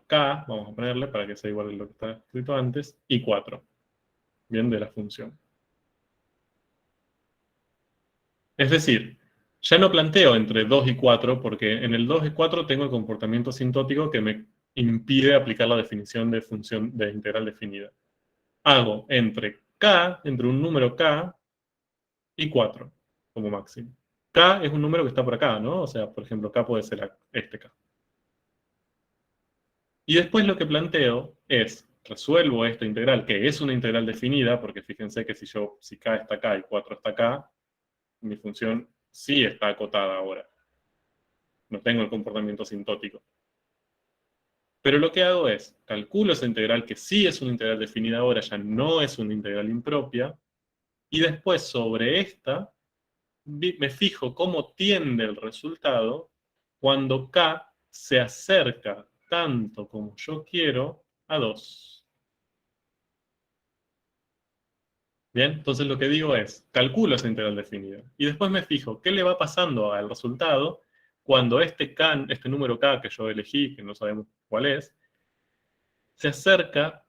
Speaker 1: K, vamos a ponerle para que sea igual a lo que está escrito antes, y 4. Bien, de la función. Es decir, ya no planteo entre 2 y 4, porque en el 2 y 4 tengo el comportamiento asintótico que me impide aplicar la definición de función de integral definida. Hago entre un número K y 4, como máximo. K es un número que está por acá, ¿no? O sea, por ejemplo, K puede ser este K. Y después lo que planteo es, resuelvo esta integral, que es una integral definida, porque fíjense que si K está acá y 4 está acá, mi función sí está acotada ahora. No tengo el comportamiento asintótico. Pero lo que hago es, calculo esa integral que sí es una integral definida ahora, ya no es una integral impropia, y después sobre esta me fijo cómo tiende el resultado cuando K se acerca tanto como yo quiero a 2. Bien, entonces lo que digo es, calculo esa integral definida, y después me fijo qué le va pasando al resultado cuando este número K que yo elegí, que no sabemos cuál es, se acerca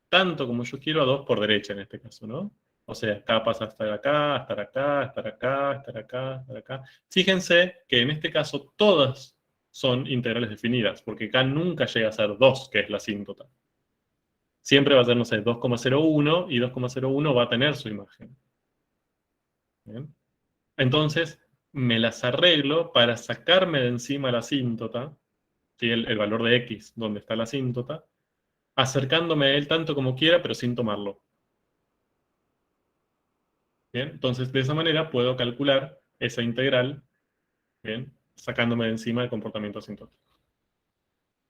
Speaker 1: tanto como yo quiero a 2 por derecha en este caso, ¿no? O sea, K pasa a estar acá, a estar acá, a estar acá, a estar acá, a estar acá. Fíjense que en este caso todas son integrales definidas, porque K nunca llega a ser 2, que es la asíntota. siempre va a ser, no sé, 2,01 y 2,01 va a tener su imagen. ¿Bien? Entonces, me las arreglo para sacarme de encima la asíntota, ¿sí? El valor de x donde está la asíntota, acercándome a él tanto como quiera, pero sin tomarlo. ¿Bien? Entonces, de esa manera puedo calcular esa integral, ¿bien? Sacándome de encima el comportamiento asintótico.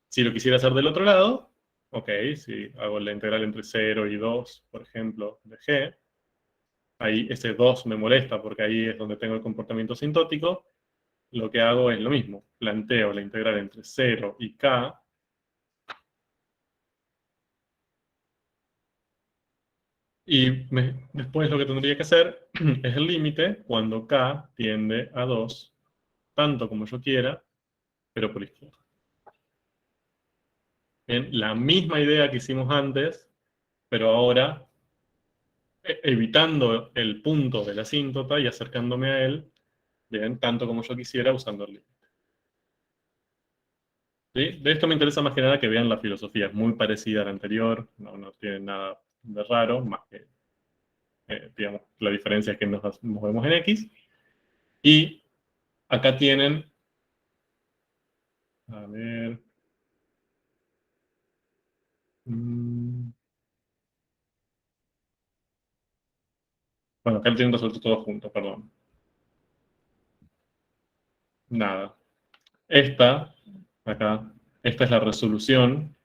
Speaker 1: Si lo quisiera hacer del otro lado, ok, si hago la integral entre 0 y 2, por ejemplo, de g, ahí ese 2 me molesta porque ahí es donde tengo el comportamiento asintótico, lo que hago es lo mismo, planteo la integral entre 0 y k, y después lo que tendría que hacer es el límite cuando k tiende a 2, tanto como yo quiera, pero por izquierda. Bien, la misma idea que hicimos antes, pero ahora evitando el punto de la asíntota y acercándome a él, bien, tanto como yo quisiera usando el límite. ¿Sí? De esto me interesa más que nada que vean la filosofía, es muy parecida a la anterior, no tiene nada de raro, más que, digamos, la diferencia es que nos movemos en X. Y acá tienen, a ver, bueno, acá lo tienen resuelto todo junto, perdón. Nada. Acá, esta es la resolución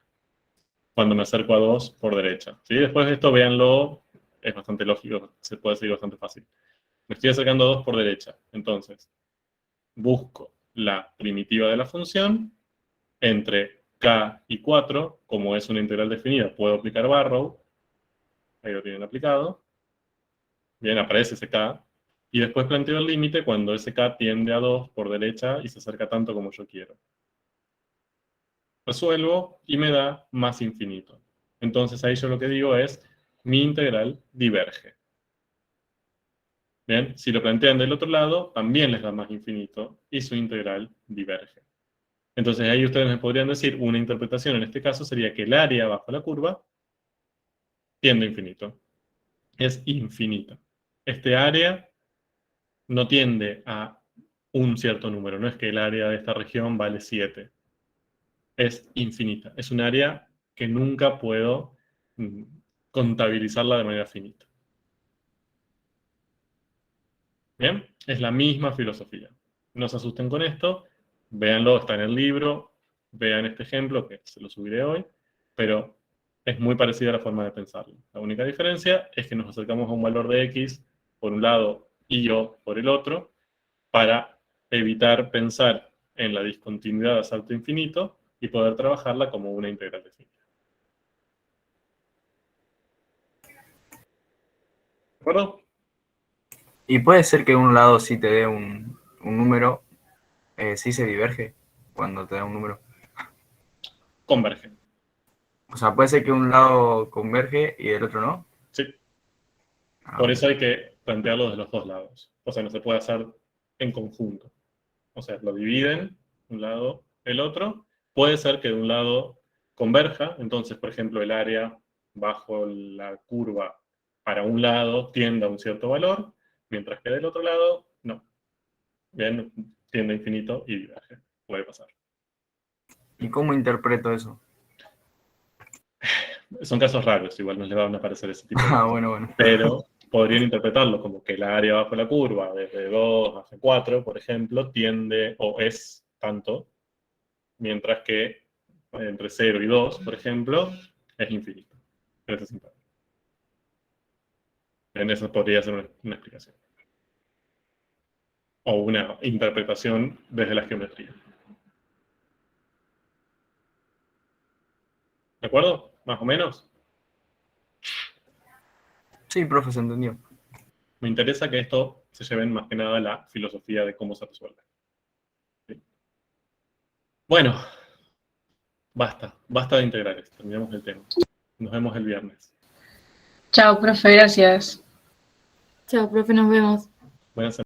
Speaker 1: cuando me acerco a 2 por derecha. ¿Sí? Después de esto, véanlo, es bastante lógico, se puede seguir bastante fácil. Me estoy acercando a 2 por derecha, entonces busco la primitiva de la función entre k y 4, como es una integral definida, puedo aplicar Barrow, ahí lo tienen aplicado, bien, aparece ese k, y después planteo el límite cuando ese k tiende a 2 por derecha y se acerca tanto como yo quiero. Resuelvo y me da más infinito. Entonces ahí yo lo que digo es, mi integral diverge. Bien, si lo plantean del otro lado, también les da más infinito y su integral diverge. Entonces ahí ustedes me podrían decir, una interpretación en este caso sería que el área bajo la curva tiende a infinito. Es infinita. Este área no tiende a un cierto número, no es que el área de esta región vale 7. Es infinita. Es un área que nunca puedo contabilizarla de manera finita. Bien, es la misma filosofía. No se asusten con esto, véanlo, está en el libro, vean este ejemplo que se lo subiré hoy, pero es muy parecida a la forma de pensarlo. La única diferencia es que nos acercamos a un valor de x por un lado y yo por el otro, para evitar pensar en la discontinuidad a salto infinito y poder trabajarla como una integral definida. ¿De acuerdo?
Speaker 2: Y puede ser que un lado sí te dé un número, sí se diverge cuando te da un número.
Speaker 1: Converge.
Speaker 2: O sea, puede ser que un lado converge y el otro no.
Speaker 1: Sí.
Speaker 2: Ah,
Speaker 1: Por eso hay que plantearlo de los dos lados. O sea, no se puede hacer en conjunto. O sea, lo dividen, un lado, el otro. Puede ser que de un lado converja, entonces, por ejemplo, el área bajo la curva para un lado tiende a un cierto valor, mientras que del otro lado, no. Bien, tiende a infinito y diverge. Puede pasar.
Speaker 2: ¿y cómo interpreto eso?
Speaker 1: Son casos raros, igual no les van a aparecer ese tipo de cosas.
Speaker 2: Bueno.
Speaker 1: Pero podrían interpretarlo como que el área bajo la curva, desde 2 hasta 4, por ejemplo, tiende o es tanto, mientras que entre 0 y 2, por ejemplo, es infinito. Eso es importante. En eso podría ser una explicación. O una interpretación desde la geometría. ¿De acuerdo? Más o menos.
Speaker 2: Sí, profe, se entendió.
Speaker 1: Me interesa que esto se lleven más que nada a la filosofía de cómo se resuelve. ¿Sí? Bueno, basta de integrales. Terminamos el tema. Nos vemos el viernes.
Speaker 10: Chao, profe, gracias.
Speaker 6: Chao, profe, nos vemos.
Speaker 1: Buenas